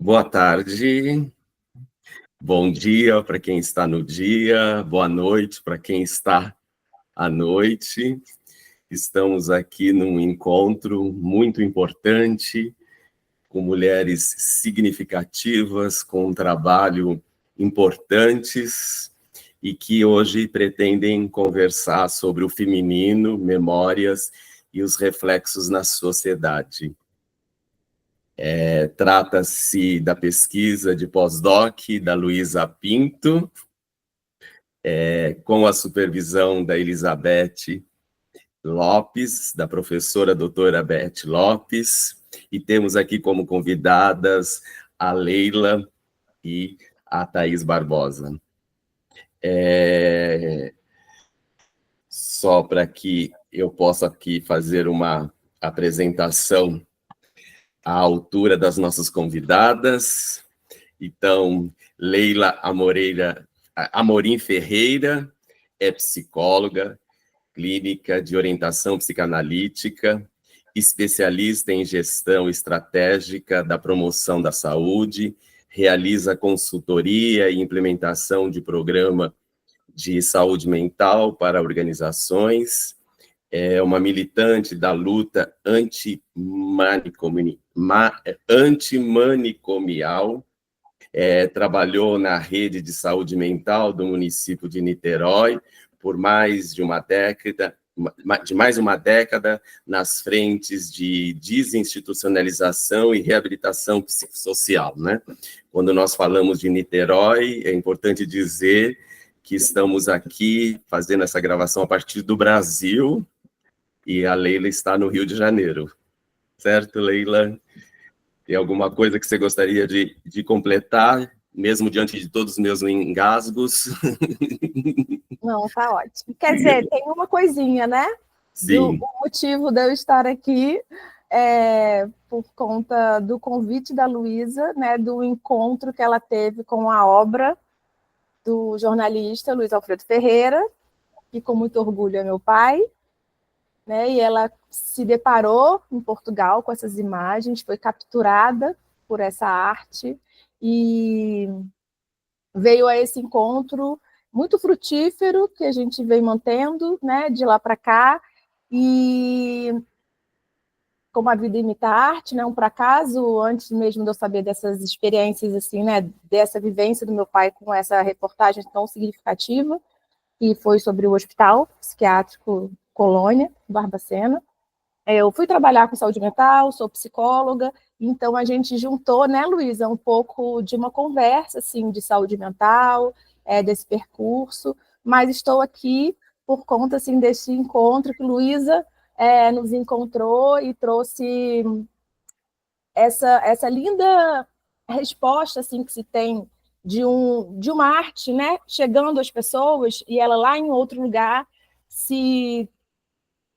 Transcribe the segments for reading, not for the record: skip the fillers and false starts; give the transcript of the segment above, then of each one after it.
Boa tarde, bom dia para quem está no dia, boa noite para quem está à noite. Estamos aqui num encontro muito importante, com mulheres significativas, com um trabalho importantes e que hoje pretendem conversar sobre o feminino, memórias e os reflexos na sociedade. Trata-se da pesquisa de pós-doc da Luísa Pinto, com a supervisão da Elizabeth Lopes, da professora doutora Beth Lopes, e temos aqui como convidadas a Leila e a Thaís Barbosa. Só para que eu possa aqui fazer uma apresentação à altura das nossas convidadas. Então, Leila Amorim Ferreira é psicóloga, clínica de orientação psicanalítica, especialista em gestão estratégica da promoção da saúde, realiza consultoria e implementação de programa de saúde mental para organizações, é uma militante da luta antimanicomial, trabalhou na rede de saúde mental do município de Niterói por mais de uma década, nas frentes de desinstitucionalização e reabilitação psicossocial, né? Quando nós falamos de Niterói, é importante dizer que estamos aqui fazendo essa gravação a partir do Brasil, e a Leila está no Rio de Janeiro. Certo, Leila? Tem alguma coisa que você gostaria de completar, mesmo diante de todos os meus engasgos? Não, tá ótimo. Quer dizer, tem uma coisinha, né? Sim. O motivo de eu estar aqui por conta do convite da Luísa, né, do encontro que ela teve com a obra do jornalista Luiz Alfredo Ferreira, que com muito orgulho é meu pai, né, e ela se deparou em Portugal com essas imagens, foi capturada por essa arte e veio a esse encontro muito frutífero que a gente vem mantendo, né, de lá para cá, e como a vida imita a arte, né, um por acaso, antes mesmo de eu saber dessas experiências, assim, né, dessa vivência do meu pai com essa reportagem tão significativa, que foi sobre o Hospital Psiquiátrico Colônia, Barbacena. Eu fui trabalhar com saúde mental, sou psicóloga, então a gente juntou, né, Luísa, um pouco de uma conversa, assim, de saúde mental, desse percurso, mas estou aqui por conta, assim, desse encontro que Luísa nos encontrou e trouxe essa linda resposta, assim, que se tem de uma arte, né, chegando às pessoas e ela lá em outro lugar se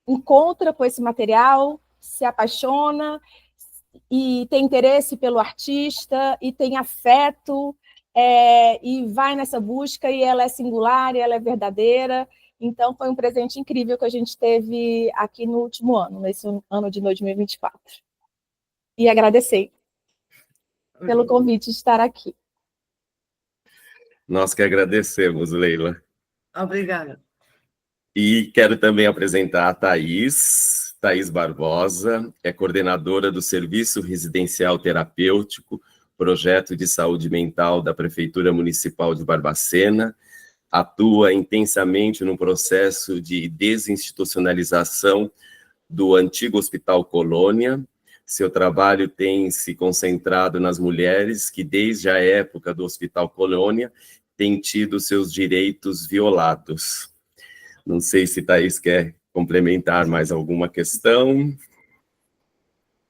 encontra com esse material, se apaixona e tem interesse pelo artista e tem afeto e vai nessa busca e ela é singular e ela é verdadeira. Então, foi um presente incrível que a gente teve aqui no último ano, nesse ano de 2024. E agradecer pelo convite de estar aqui. Nós que agradecemos, Leila. Obrigada. E quero também apresentar a Thaís Barbosa, é coordenadora do Serviço Residencial Terapêutico, Projeto de Saúde Mental da Prefeitura Municipal de Barbacena, atua intensamente no processo de desinstitucionalização do antigo Hospital Colônia. Seu trabalho tem se concentrado nas mulheres que, desde a época do Hospital Colônia, têm tido seus direitos violados. Não sei se Thaís quer complementar mais alguma questão.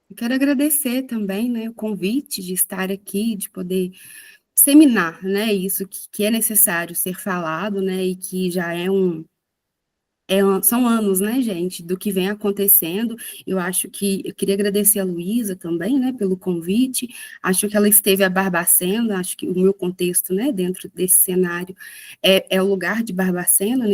Eu quero agradecer também, né, o convite de estar aqui, de poder disseminar, né, isso que é necessário ser falado, né, e que já são anos, né, gente, do que vem acontecendo. Eu queria agradecer a Luísa também, né, pelo convite. Acho que ela esteve a Barbacena, acho que o meu contexto, né, dentro desse cenário é o lugar de Barbacena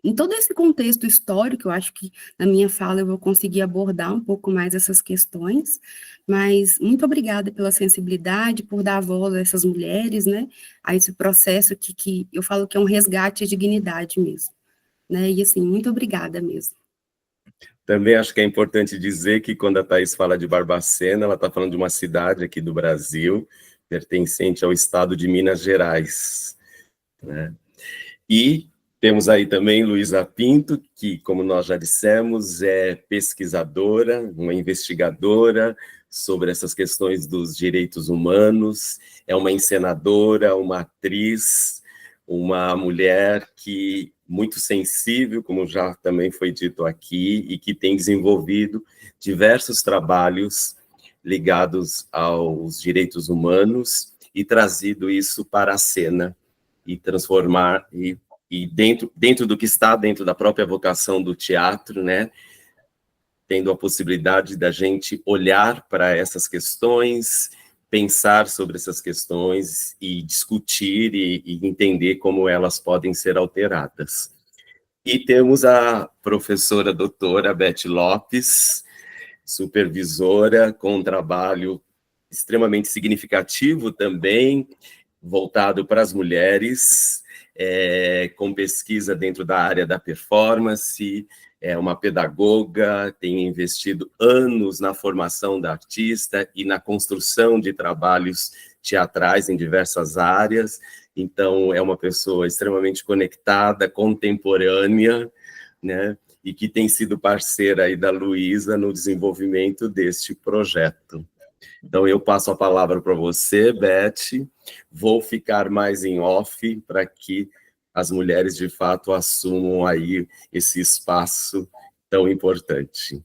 em todo esse contexto histórico, eu acho que na minha fala eu vou conseguir abordar um pouco mais essas questões, mas muito obrigada pela sensibilidade, por dar voz a essas mulheres, né, a esse processo que eu falo que é um resgate à dignidade mesmo, né, e assim, muito obrigada mesmo. Também acho que é importante dizer que quando a Thaís fala de Barbacena, ela está falando de uma cidade aqui do Brasil, pertencente ao estado de Minas Gerais, né? E temos aí também Luísa Pinto, que, como nós já dissemos, é pesquisadora, uma investigadora sobre essas questões dos direitos humanos, é uma encenadora, uma atriz, uma mulher que muito sensível, como já também foi dito aqui, e que tem desenvolvido diversos trabalhos ligados aos direitos humanos e trazido isso para a cena e transformar, e dentro do que está dentro da própria vocação do teatro, né, tendo a possibilidade da gente olhar para essas questões, pensar sobre essas questões e discutir e entender como elas podem ser alteradas. E temos a professora doutora Beth Lopes, supervisora, com um trabalho extremamente significativo também, voltado para as mulheres, com pesquisa dentro da área da performance, é uma pedagoga, tem investido anos na formação da artista e na construção de trabalhos teatrais em diversas áreas, então é uma pessoa extremamente conectada, contemporânea, né, e que tem sido parceira aí da Luísa no desenvolvimento deste projeto. Então, eu passo a palavra para você, Beth, vou ficar mais em off para que as mulheres, de fato, assumam aí esse espaço tão importante.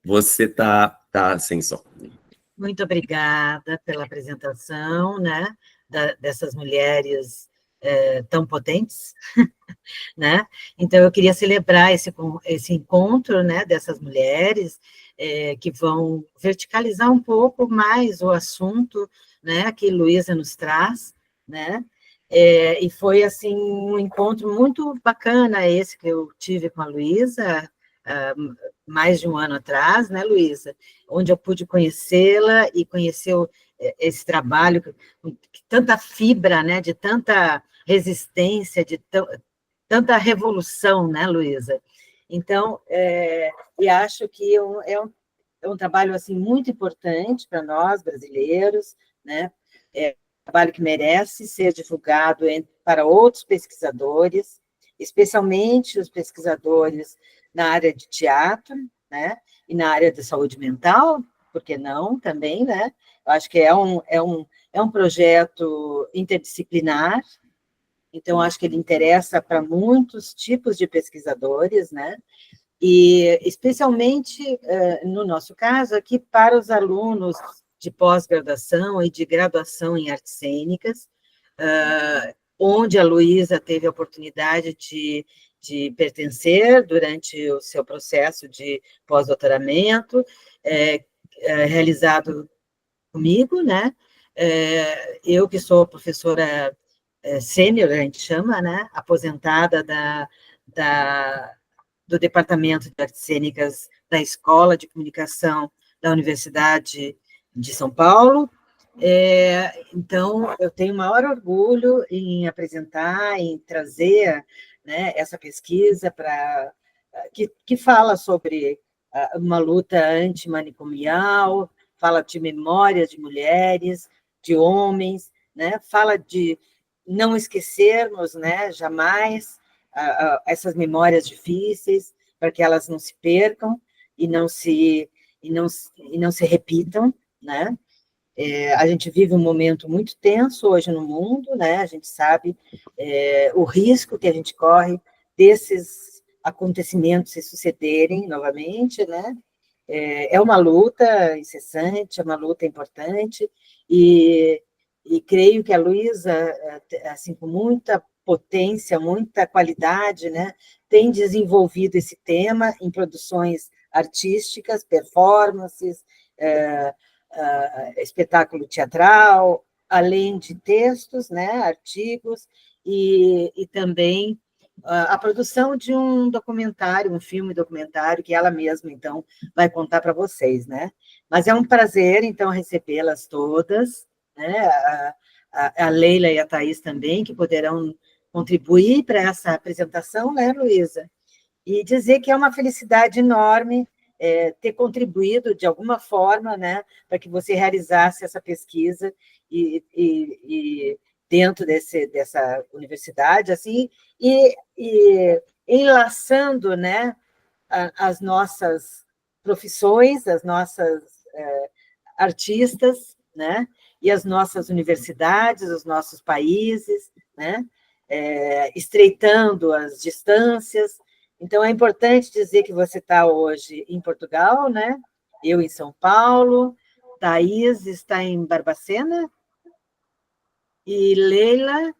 Você está sem som. Muito obrigada pela apresentação, né, dessas mulheres tão potentes, né? Então, eu queria celebrar esse encontro, né, dessas mulheres que vão verticalizar um pouco mais o assunto, né, que Luísa nos traz, né? E foi, assim, um encontro muito bacana esse que eu tive com a Luísa, mais de um ano atrás, né, Luísa? Onde eu pude conhecê-la e conhecer esse trabalho, tanta fibra, né, de tanta resistência, de tanta revolução, né, Luísa? Então, e acho que é um trabalho assim, muito importante para nós, brasileiros, né? É um trabalho que merece ser divulgado para outros pesquisadores, especialmente os pesquisadores na área de teatro, né? E na área de saúde mental, por que não, também, né? Eu acho que é um projeto interdisciplinar, então, acho que ele interessa para muitos tipos de pesquisadores, né? E, especialmente, no nosso caso, aqui para os alunos de pós-graduação e de graduação em artes cênicas, onde a Luísa teve a oportunidade de pertencer durante o seu processo de pós-doutoramento, realizado comigo, né? Eu que sou professora sênior, a gente chama, né? Aposentada do Departamento de Artes Cênicas da Escola de Comunicação da Universidade de São Paulo. Então, eu tenho o maior orgulho em apresentar, em trazer, né, essa pesquisa que fala sobre uma luta antimanicomial, fala de memórias de mulheres, de homens, né, fala de não esquecermos, né, jamais essas memórias difíceis, para que elas não se percam e não se repitam, né? A gente vive um momento muito tenso hoje no mundo, né? A gente sabe o risco que a gente corre desses acontecimentos se sucederem novamente, né? É uma luta incessante, é uma luta importante, e creio que a Luísa, assim, com muita potência, muita qualidade, né, tem desenvolvido esse tema em produções artísticas, performances, espetáculo teatral, além de textos, né, artigos, e também a produção de um documentário, um filme documentário, que ela mesma, então, vai contar para vocês, né? Mas é um prazer, então, recebê-las todas, né? A Leila e a Thaís também, que poderão contribuir para essa apresentação, né, Luísa? E dizer que é uma felicidade enorme ter contribuído de alguma forma, né, para que você realizasse essa pesquisa e dentro dessa universidade, assim, e enlaçando, né, as nossas profissões, as nossas artistas, né, e as nossas universidades, os nossos países, né, estreitando as distâncias. Então, é importante dizer que você está hoje em Portugal, né? Eu em São Paulo, Thaís está em Barbacena e Leila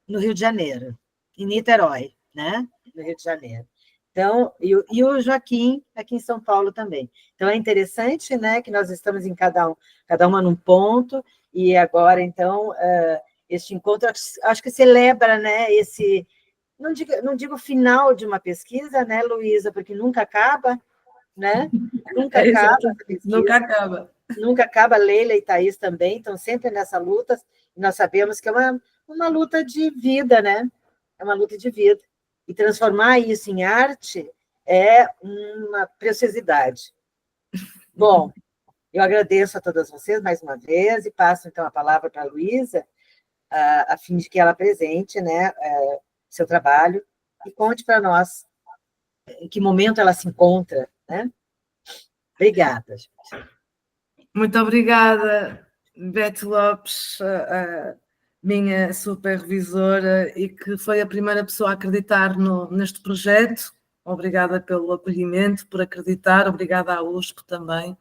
no Rio de Janeiro, em Niterói, né? No Rio de Janeiro. Então, e o Joaquim aqui em São Paulo também. Então, é interessante, né, que nós estamos em cada uma num ponto, e agora, então, este encontro, acho que celebra, né, esse... Não digo final de uma pesquisa, né, Luísa, porque nunca acaba, né? Nunca acaba essa pesquisa. Nunca acaba. Nunca acaba. Leila e Thaís também estão sempre nessa luta, e nós sabemos que é uma luta de vida, né? É uma luta de vida. E transformar isso em arte é uma preciosidade. Bom, eu agradeço a todas vocês mais uma vez e passo, então, a palavra para a Luísa, a fim de que ela apresente, né, seu trabalho e conte para nós em que momento ela se encontra, né? Obrigada, gente. Muito obrigada, Beth Lopes, a minha supervisora, e que foi a primeira pessoa a acreditar neste projeto. Obrigada pelo acolhimento, por acreditar. Obrigada à USP também.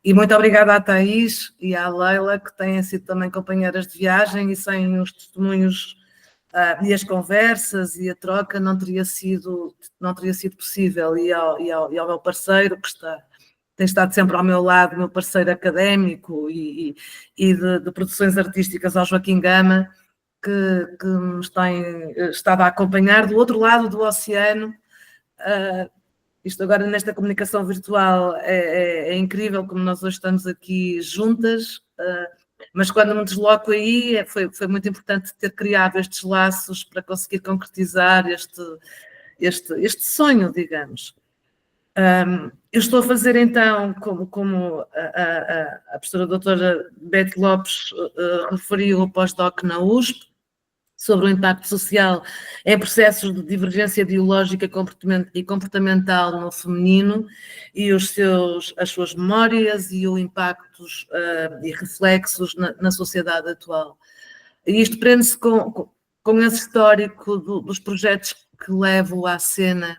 E muito obrigada à Thaís e à Leila, que têm sido também companheiras de viagem, e sem os testemunhos e as conversas e a troca não teria sido possível. E ao meu parceiro, que tem estado sempre ao meu lado, meu parceiro académico e de produções artísticas, ao Joaquim Gama, que me tem estado a acompanhar do outro lado do oceano. Isto agora, nesta comunicação virtual, é incrível como nós hoje estamos aqui juntas, mas quando me desloco aí, foi muito importante ter criado estes laços para conseguir concretizar este sonho, digamos. Eu estou a fazer, então, como a professora doutora Beth Lopes referiu, o pós-doc na USP, sobre o impacto social em processos de divergência ideológica e comportamental no feminino e as suas memórias e os impactos e reflexos na sociedade atual. E isto prende-se com esse histórico dos projetos que levo à cena,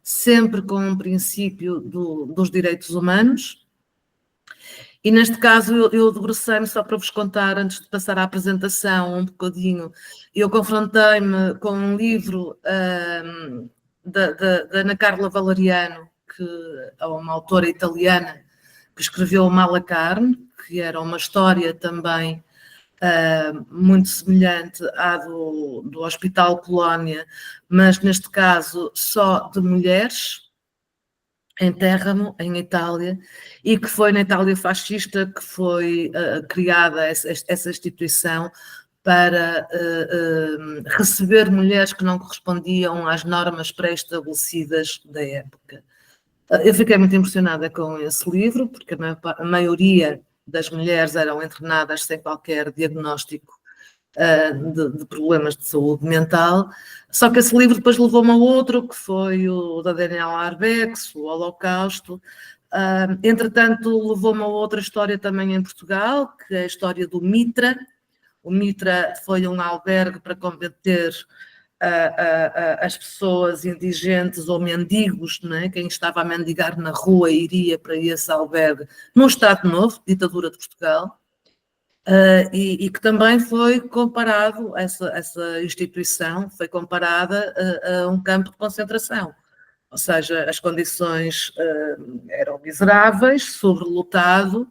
sempre com um princípio dos direitos humanos. E neste caso eu debrucei-me, só para vos contar, antes de passar à apresentação um bocadinho, eu confrontei-me com um livro da Ana Carla Valeriano, que é uma autora italiana, que escreveu O Mal à Carne, que era uma história também muito semelhante à do Hospital Colónia, mas neste caso só de mulheres, em Teramo, em Itália, e que foi na Itália fascista que foi criada essa instituição para receber mulheres que não correspondiam às normas pré-estabelecidas da época. Eu fiquei muito impressionada com esse livro, porque a maioria das mulheres eram internadas sem qualquer diagnóstico de problemas de saúde mental, só que esse livro depois levou-me a outro, que foi o da Daniela Arbex, o Holocausto. Entretanto, levou-me a outra história também em Portugal, que é a história do Mitra. O Mitra foi um albergue para combater as pessoas indigentes ou mendigos, não é? Quem estava a mendigar na rua iria para esse albergue, num Estado Novo, ditadura de Portugal. E que também foi comparado, essa instituição foi comparada a um campo de concentração, ou seja, as condições eram miseráveis, sobrelotado,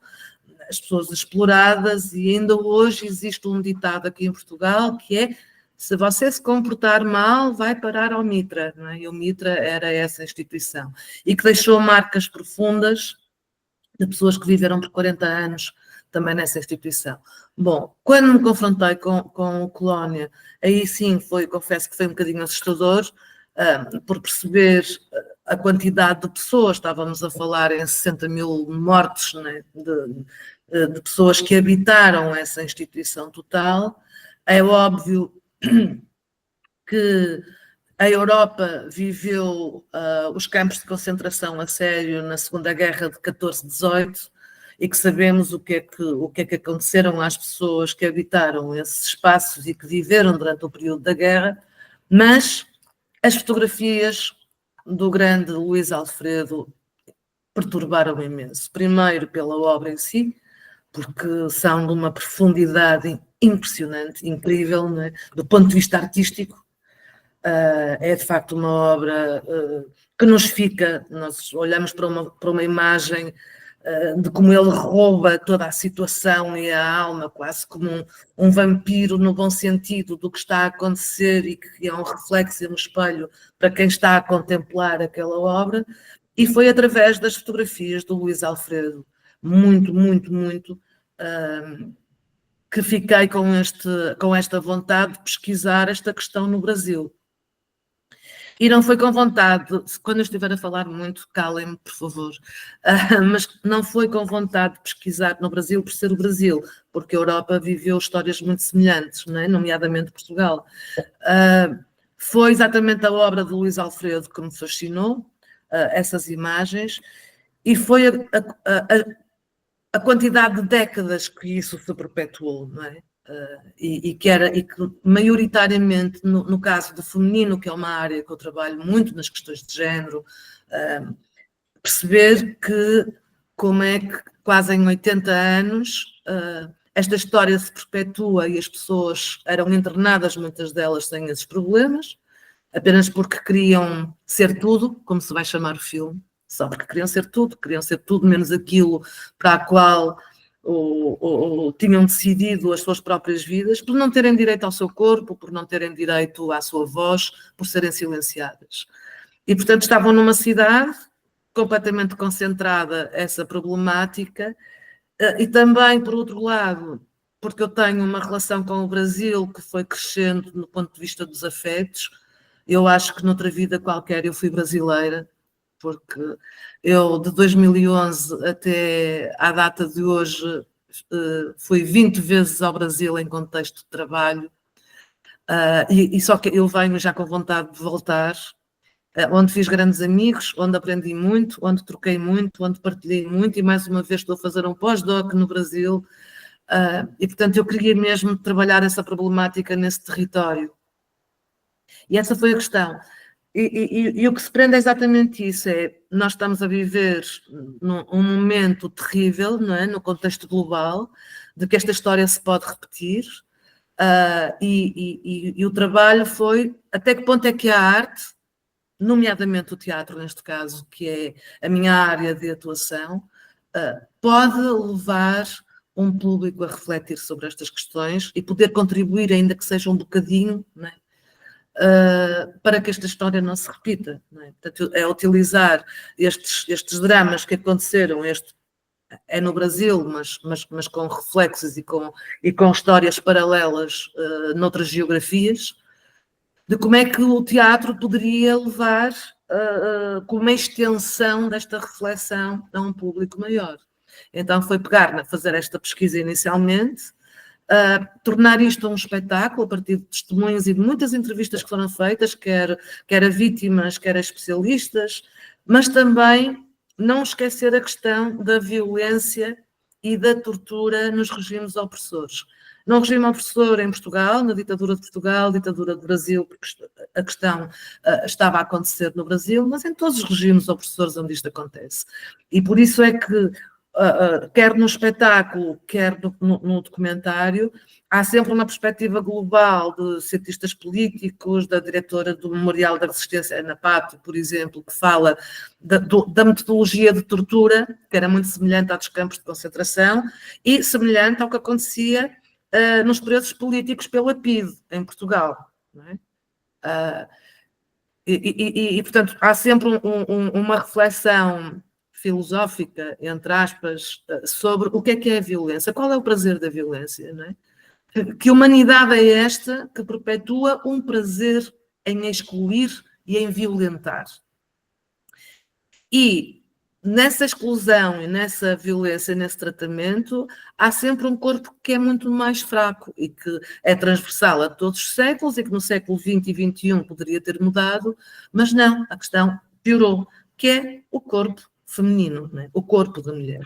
as pessoas exploradas, e ainda hoje existe um ditado aqui em Portugal que é: se você se comportar mal, vai parar ao Mitra, não é? E o Mitra era essa instituição, e que deixou marcas profundas de pessoas que viveram por 40 anos também nessa instituição. Bom, quando me confrontei com o Colónia, aí sim confesso que foi um bocadinho assustador, por perceber a quantidade de pessoas, estávamos a falar em 60 mil mortes, né, de pessoas que habitaram essa instituição total. É óbvio que a Europa viveu os campos de concentração a sério na Segunda Guerra de 14-18, e que sabemos o que é que aconteceram às pessoas que habitaram esses espaços e que viveram durante o período da guerra, mas as fotografias do grande Luís Alfredo perturbaram imenso. Primeiro pela obra em si, porque são de uma profundidade impressionante, incrível, não é? Do ponto de vista artístico. É de facto uma obra que nos fica, nós olhamos para uma imagem de como ele rouba toda a situação e a alma, quase como um vampiro no bom sentido do que está a acontecer, e que é um reflexo e um espelho para quem está a contemplar aquela obra. E foi através das fotografias do Luís Alfredo, muito, muito, muito, que fiquei com esta vontade de pesquisar esta questão no Brasil. E não foi com vontade, quando eu estiver a falar muito, calem-me, por favor, mas não foi com vontade de pesquisar no Brasil por ser o Brasil, porque a Europa viveu histórias muito semelhantes, não é? Nomeadamente Portugal. Foi exatamente a obra de Luís Alfredo que me fascinou, essas imagens, e foi a quantidade de décadas que isso se perpetuou, não é? E que maioritariamente, no caso do feminino, que é uma área que eu trabalho muito nas questões de género, perceber que como é que quase em 80 anos esta história se perpetua, e as pessoas eram internadas, muitas delas sem esses problemas, apenas porque queriam ser tudo, como se vai chamar o filme, só porque queriam ser tudo menos aquilo para a qual ou tinham decidido as suas próprias vidas, por não terem direito ao seu corpo, por não terem direito à sua voz, por serem silenciadas. E, portanto, estavam numa cidade completamente concentrada essa problemática, e também, por outro lado, porque eu tenho uma relação com o Brasil que foi crescendo no ponto de vista dos afetos. Eu acho que noutra vida qualquer eu fui brasileira, porque eu de 2011 até à data de hoje fui 20 vezes ao Brasil em contexto de trabalho, e só que eu venho já com vontade de voltar, onde fiz grandes amigos, onde aprendi muito, onde troquei muito, onde partilhei muito, e mais uma vez estou a fazer um pós-doc no Brasil, e portanto eu queria mesmo trabalhar essa problemática nesse território. E essa foi a questão. E o que se prende é exatamente isso, nós estamos a viver um momento terrível, não é? No contexto global, de que esta história se pode repetir, e o trabalho foi até que ponto é que a arte, nomeadamente o teatro neste caso, que é a minha área de atuação, pode levar um público a refletir sobre estas questões e poder contribuir, ainda que seja um bocadinho, não é? Para que esta história não se repita, não é? Portanto, é utilizar estes dramas que aconteceram, é no Brasil, mas com reflexos e com histórias paralelas noutras geografias, de como é que o teatro poderia levar como uma extensão desta reflexão a um público maior. Então foi fazer esta pesquisa inicialmente, tornar isto um espetáculo a partir de testemunhos e de muitas entrevistas que foram feitas, quer a vítimas, quer a especialistas, mas também não esquecer a questão da violência e da tortura nos regimes opressores. No regime opressor em Portugal, na ditadura de Portugal, ditadura do Brasil, porque a questão estava a acontecer no Brasil, mas em todos os regimes opressores onde isto acontece. E por isso é que quer no espetáculo, quer no documentário, há sempre uma perspectiva global de cientistas políticos, da diretora do Memorial da Resistência, Ana Pato, por exemplo, que fala da metodologia de tortura, que era muito semelhante à dos campos de concentração, e semelhante ao que acontecia nos presos políticos pela PIDE, em Portugal. Não é? Portanto, há sempre uma reflexão filosófica, entre aspas, sobre o que é a violência, qual é o prazer da violência, não é? Que humanidade é esta que perpetua um prazer em excluir e em violentar? E nessa exclusão e nessa violência, nesse tratamento, há sempre um corpo que é muito mais fraco e que é transversal a todos os séculos e que no século XX e XXI poderia ter mudado, mas não, a questão piorou, que é o corpo feminino, né? O corpo da mulher,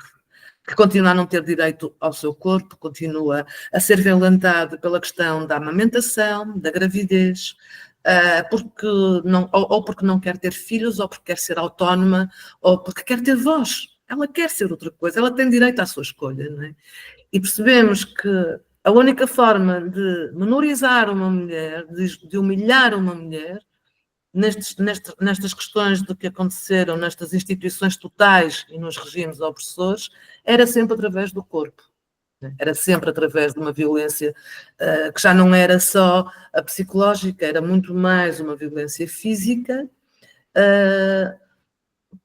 que continua a não ter direito ao seu corpo, continua a ser violentado pela questão da amamentação, da gravidez, porque não quer ter filhos, ou porque quer ser autónoma, ou porque quer ter voz. Ela quer ser outra coisa, ela tem direito à sua escolha, não é? E percebemos que a única forma de menorizar uma mulher, de humilhar uma mulher, nestas questões do que aconteceram nestas instituições totais e nos regimes opressores, era sempre através do corpo. Era sempre através de uma violência que já não era só a psicológica, era muito mais uma violência física,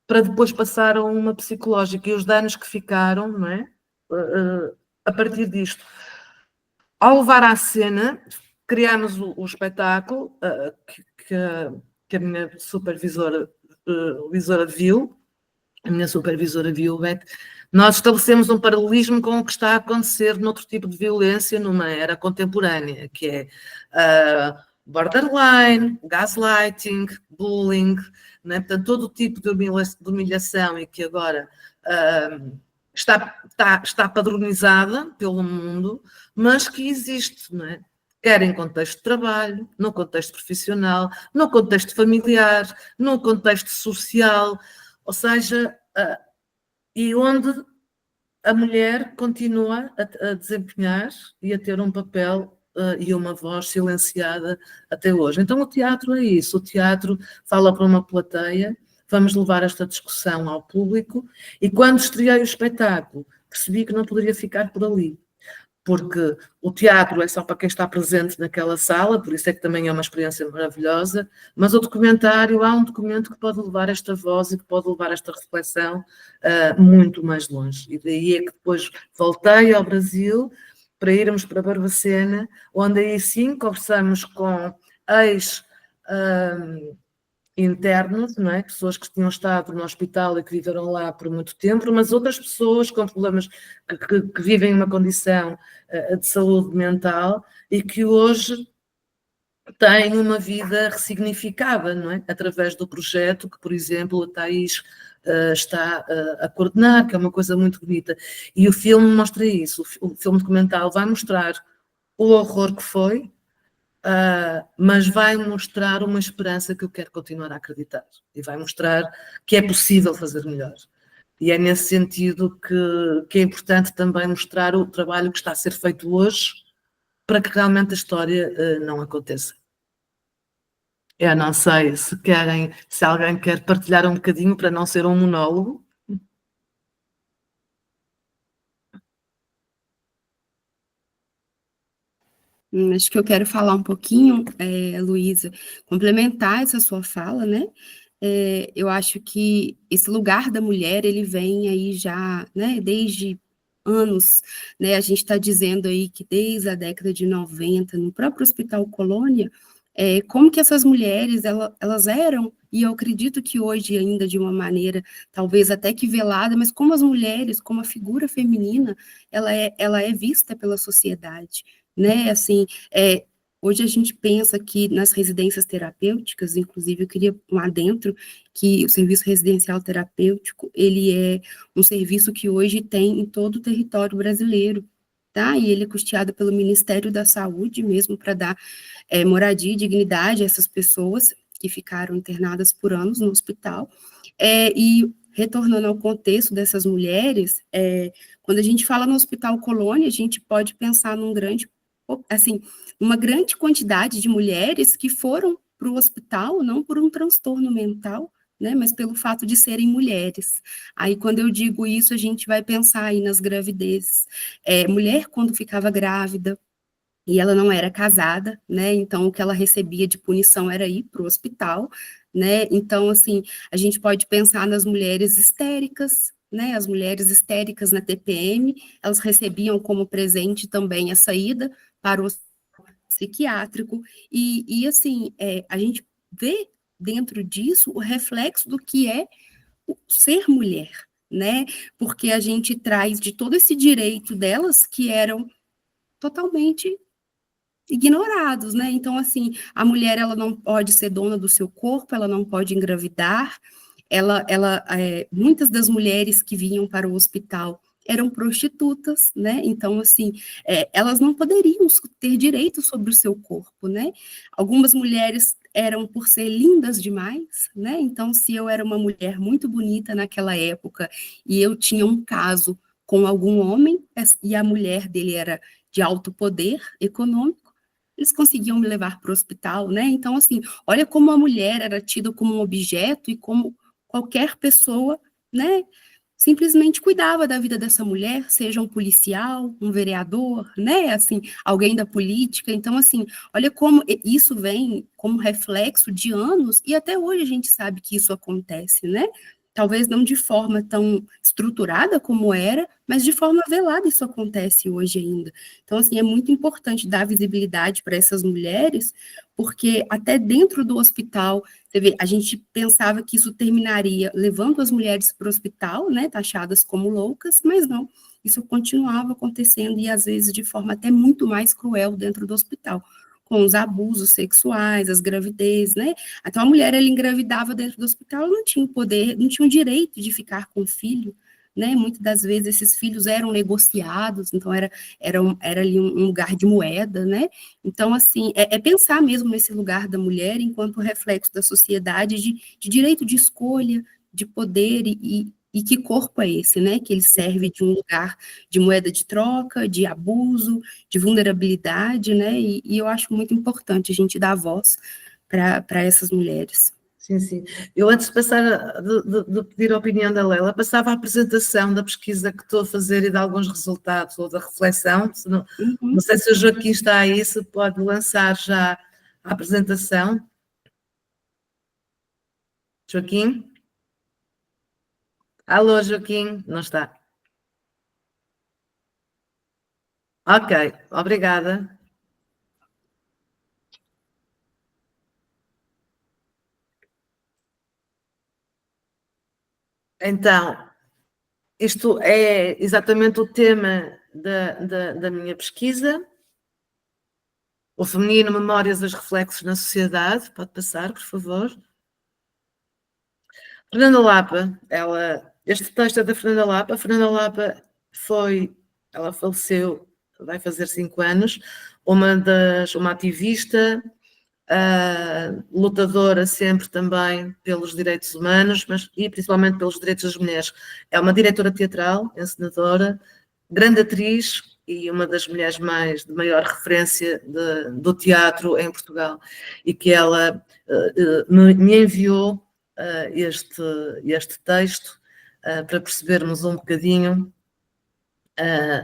para depois passar a uma psicológica, e os danos que ficaram, não é? A partir disto. Ao levar à cena, criámos o espetáculo que a minha supervisora viu, Beth. Nós estabelecemos um paralelismo com o que está a acontecer noutro tipo de violência numa era contemporânea, que é borderline, gaslighting, bullying, né? Portanto, todo o tipo de humilhação e que agora está padronizada pelo mundo, mas que existe, não é? Quer em contexto de trabalho, no contexto profissional, no contexto familiar, no contexto social, ou seja, e onde a mulher continua a desempenhar e a ter um papel e uma voz silenciada até hoje. Então o teatro é isso, o teatro fala para uma plateia, vamos levar esta discussão ao público, e quando estreiei o espetáculo percebi que não poderia ficar por ali, porque o teatro é só para quem está presente naquela sala, por isso é que também é uma experiência maravilhosa, mas o documentário, há um documento que pode levar esta voz e que pode levar esta reflexão muito mais longe. E daí é que depois voltei ao Brasil para irmos para Barbacena, onde aí sim conversamos com internos, não é? Pessoas que tinham estado no hospital e que viveram lá por muito tempo, mas outras pessoas com problemas que vivem uma condição de saúde mental e que hoje têm uma vida ressignificada, não é? Através do projeto que, por exemplo, a Thaís está a coordenar, que é uma coisa muito bonita. E o filme mostra isso, o filme documental vai mostrar o horror que foi, mas vai mostrar uma esperança que eu quero continuar a acreditar, e vai mostrar que é possível fazer melhor. E é nesse sentido que é importante também mostrar o trabalho que está a ser feito hoje para que realmente a história não aconteça. Eu não sei se alguém quer partilhar um bocadinho para não ser um monólogo. Acho que eu quero falar um pouquinho, Luísa, complementar essa sua fala, né? Eu acho que esse lugar da mulher, ele vem aí já, né, desde anos, né? A gente está dizendo aí que desde a década de 90, no próprio Hospital Colônia, como que essas mulheres, elas eram, e eu acredito que hoje ainda de uma maneira, talvez até que velada, mas como as mulheres, como a figura feminina, ela é vista pela sociedade, né? Assim, hoje a gente pensa que nas residências terapêuticas, inclusive eu queria um adentro, que o serviço residencial terapêutico, ele é um serviço que hoje tem em todo o território brasileiro, tá? E ele é custeado pelo Ministério da Saúde mesmo, para dar moradia e dignidade a essas pessoas que ficaram internadas por anos no hospital, e retornando ao contexto dessas mulheres, quando a gente fala no Hospital Colônia, a gente pode pensar uma grande quantidade de mulheres que foram para o hospital, não por um transtorno mental, né, mas pelo fato de serem mulheres. Aí, quando eu digo isso, a gente vai pensar aí nas gravidezes. Mulher, quando ficava grávida, e ela não era casada, né, então o que ela recebia de punição era ir para o hospital, né, então, assim, a gente pode pensar nas mulheres histéricas, né, as mulheres histéricas na TPM, elas recebiam como presente também a saída para o hospital psiquiátrico, e assim, a gente vê dentro disso o reflexo do que é o ser mulher, né, porque a gente traz de todo esse direito delas que eram totalmente ignorados, né? Então, assim, a mulher, ela não pode ser dona do seu corpo, ela não pode engravidar, muitas das mulheres que vinham para o hospital eram prostitutas, né? Então, assim, elas não poderiam ter direito sobre o seu corpo, né? Algumas mulheres eram por ser lindas demais, né? Então, se eu era uma mulher muito bonita naquela época e eu tinha um caso com algum homem e a mulher dele era de alto poder econômico, eles conseguiam me levar para o hospital, né? Então, assim, olha como a mulher era tida como um objeto e como qualquer pessoa, né, simplesmente cuidava da vida dessa mulher, seja um policial, um vereador, né, assim, alguém da política. Então, assim, olha como isso vem como reflexo de anos e até hoje a gente sabe que isso acontece, né? Talvez não de forma tão estruturada como era, mas de forma velada isso acontece hoje ainda. Então, assim, é muito importante dar visibilidade para essas mulheres, porque até dentro do hospital, você vê, a gente pensava que isso terminaria levando as mulheres para o hospital, né, taxadas como loucas, mas não, isso continuava acontecendo e às vezes de forma até muito mais cruel dentro do hospital, com os abusos sexuais, as gravidez, né? Então a mulher, ela engravidava dentro do hospital, ela não tinha o poder, não tinha o direito de ficar com o filho, né? Muitas das vezes esses filhos eram negociados, então era ali um lugar de moeda, né? Então, assim, pensar mesmo nesse lugar da mulher enquanto reflexo da sociedade de direito de escolha, de poder e que corpo é esse, né? Que ele serve de um lugar de moeda de troca, de abuso, de vulnerabilidade, né? E eu acho muito importante a gente dar voz para essas mulheres. Sim, sim. Eu, antes de passar, de pedir a opinião da Leila, passava a apresentação da pesquisa que estou a fazer e de alguns resultados, ou da reflexão. Não sei se o Joaquim está aí, se pode lançar já a apresentação. Joaquim? Alô, Joaquim? Não está. Ok, obrigada. Então, isto é exatamente o tema da minha pesquisa. O feminino, memórias, os reflexos na sociedade. Pode passar, por favor. Fernanda Lapa, este texto é da Fernanda Lapa. A Fernanda Lapa ela faleceu, vai fazer 5 anos, uma ativista, lutadora sempre também pelos direitos humanos, e principalmente pelos direitos das mulheres. É uma diretora teatral, encenadora, grande atriz e uma das mulheres de maior referência do teatro em Portugal, e que ela me enviou este texto para percebermos um bocadinho.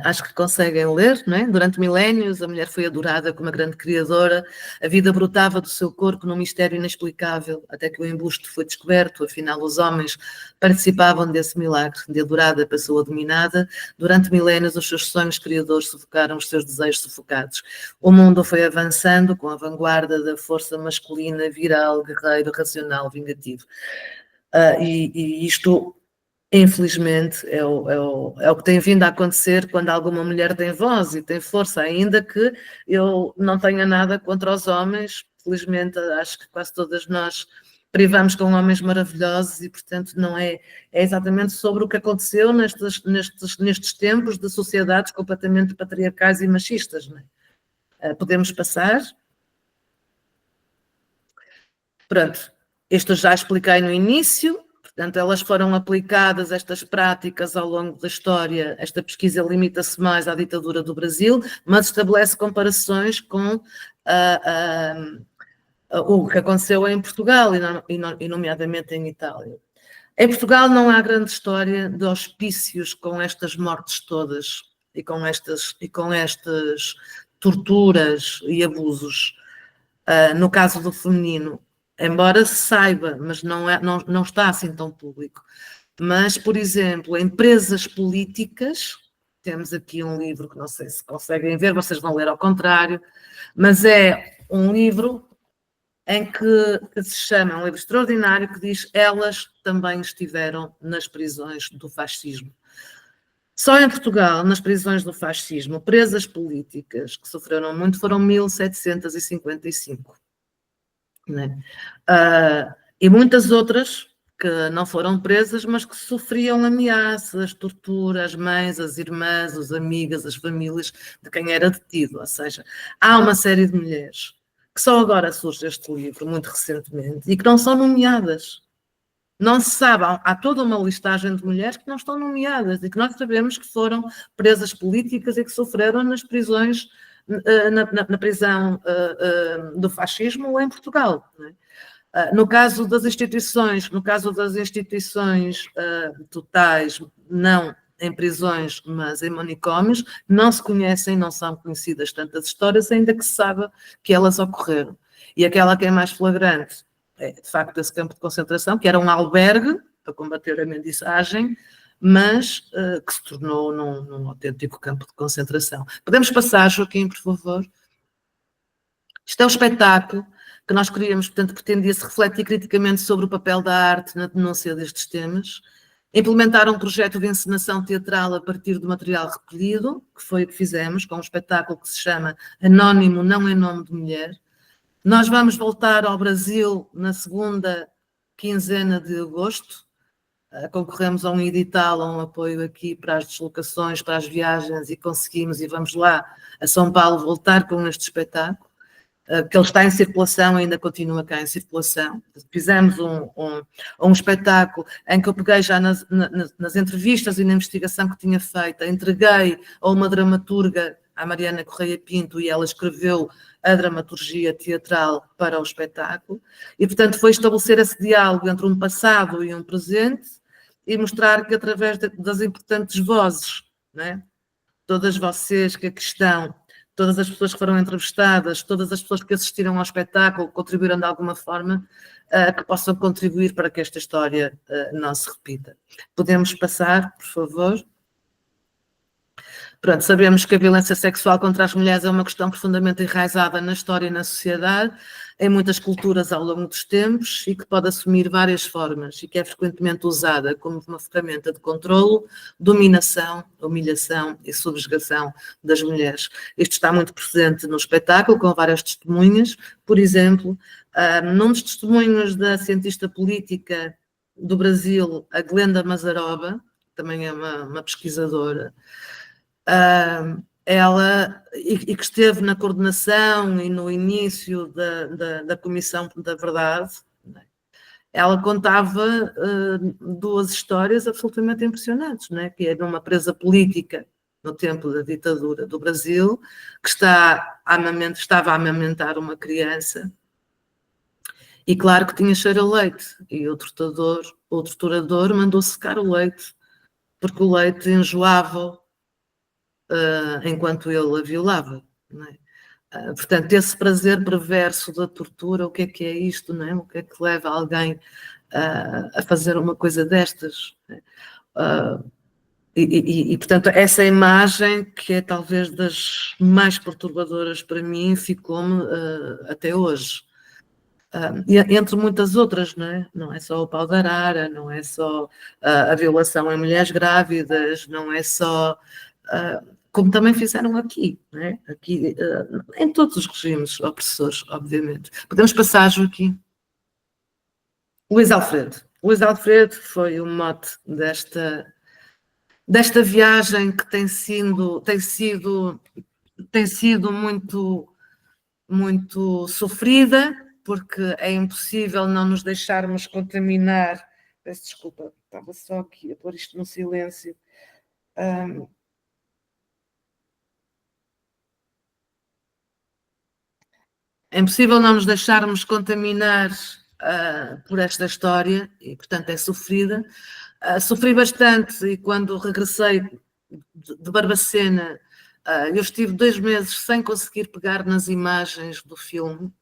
Acho que conseguem ler, não é? Durante milénios, a mulher foi adorada como uma grande criadora, a vida brotava do seu corpo num mistério inexplicável, até que o embuste foi descoberto, afinal os homens participavam desse milagre, de adorada passou a dominada, durante milénios os seus sonhos criadores sufocaram os seus desejos sufocados. O mundo foi avançando com a vanguarda da força masculina, viral, guerreiro, racional, vingativo. E isto, infelizmente, é o que tem vindo a acontecer quando alguma mulher tem voz e tem força, ainda que eu não tenha nada contra os homens. Felizmente, acho que quase todas nós privamos com homens maravilhosos e, portanto, não é exatamente sobre o que aconteceu nestes tempos de sociedades completamente patriarcais e machistas, não é? Podemos passar? Pronto, isto já expliquei no início. Portanto, elas foram aplicadas, estas práticas, ao longo da história. Esta pesquisa limita-se mais à ditadura do Brasil, mas estabelece comparações com o que aconteceu em Portugal, e nomeadamente em Itália. Em Portugal não há grande história de hospícios com estas mortes todas e com estas torturas e abusos. No caso do feminino, embora se saiba, mas não está assim tão público. Mas, por exemplo, em presas políticas, temos aqui um livro que não sei se conseguem ver, vocês vão ler ao contrário, mas é um livro em que se chama, um livro extraordinário, que diz: elas também estiveram nas prisões do fascismo. Só em Portugal, nas prisões do fascismo, presas políticas que sofreram muito foram 1755. Né? E muitas outras que não foram presas, mas que sofriam ameaças, tortura, as mães, as irmãs, as amigas, as famílias de quem era detido. Ou seja, há uma série de mulheres que só agora surge este livro, muito recentemente, e que não são nomeadas. Não se sabe, há toda uma listagem de mulheres que não estão nomeadas e que nós sabemos que foram presas políticas e que sofreram nas prisões, na prisão do fascismo ou em Portugal. Né? No caso das instituições totais, não em prisões, mas em manicômios, não se conhecem, não são conhecidas tantas histórias, ainda que se saiba que elas ocorreram. E aquela que é mais flagrante é, de facto, esse campo de concentração, que era um albergue para combater a mendicagem, mas que se tornou num autêntico campo de concentração. Podemos passar, Joaquim, por favor? Isto é um espetáculo que nós queríamos, portanto, pretendia-se refletir criticamente sobre o papel da arte na denúncia destes temas, implementar um projeto de encenação teatral a partir do material recolhido, que foi o que fizemos, com um espetáculo que se chama Anónimo Não em Nome de Mulher. Nós vamos voltar ao Brasil na segunda quinzena de agosto. Concorremos a um edital, a um apoio aqui para as deslocações, para as viagens, e conseguimos, e vamos lá a São Paulo voltar com este espetáculo, que ele está em circulação, ainda continua cá em circulação. Fizemos um espetáculo em que eu peguei já nas entrevistas e na investigação que tinha feito, entreguei a uma dramaturga, a Mariana Correia Pinto, e ela escreveu a dramaturgia teatral para o espetáculo, e portanto foi estabelecer esse diálogo entre um passado e um presente, e mostrar que através das importantes vozes, né? Todas vocês que aqui estão, todas as pessoas que foram entrevistadas, todas as pessoas que assistiram ao espetáculo, contribuíram de alguma forma, que possam contribuir para que esta história não se repita. Podemos passar, por favor? Pronto, sabemos que a violência sexual contra as mulheres é uma questão profundamente enraizada na história e na sociedade, em muitas culturas ao longo dos tempos, e que pode assumir várias formas, e que é frequentemente usada como uma ferramenta de controlo, dominação, humilhação e subjugação das mulheres. Isto está muito presente no espetáculo, com várias testemunhas. Por exemplo, num dos testemunhos da cientista política do Brasil, a Glenda Mazarova, também é uma pesquisadora, ela, e que esteve na coordenação e no início da Comissão da Verdade, ela contava duas histórias absolutamente impressionantes, né? Que é de uma presa política no tempo da ditadura do Brasil, que estava a amamentar uma criança, e claro que tinha cheiro a leite, e o torturador mandou secar o leite, porque o leite enjoava enquanto ele a violava. Não é? Portanto, esse prazer perverso da tortura, o que é isto, não é? O que é que leva alguém a fazer uma coisa destas? Portanto, essa imagem, que é talvez das mais perturbadoras para mim, ficou-me até hoje. Entre muitas outras, não é só o pau da arara, não é só a violação em mulheres grávidas, não é só... como também fizeram aqui, né? Aqui em todos os regimes opressores, obviamente. Podemos passar, Joaquim? Luís Alfredo. Luís Alfredo foi o mote desta viagem, que tem sido muito sofrida, porque é impossível não nos deixarmos contaminar Peço desculpa, estava só aqui a pôr isto no silêncio. É impossível não nos deixarmos contaminar por esta história, e portanto é sofrida. Sofri bastante e quando regressei de Barbacena, eu estive 2 meses sem conseguir pegar nas imagens do filme,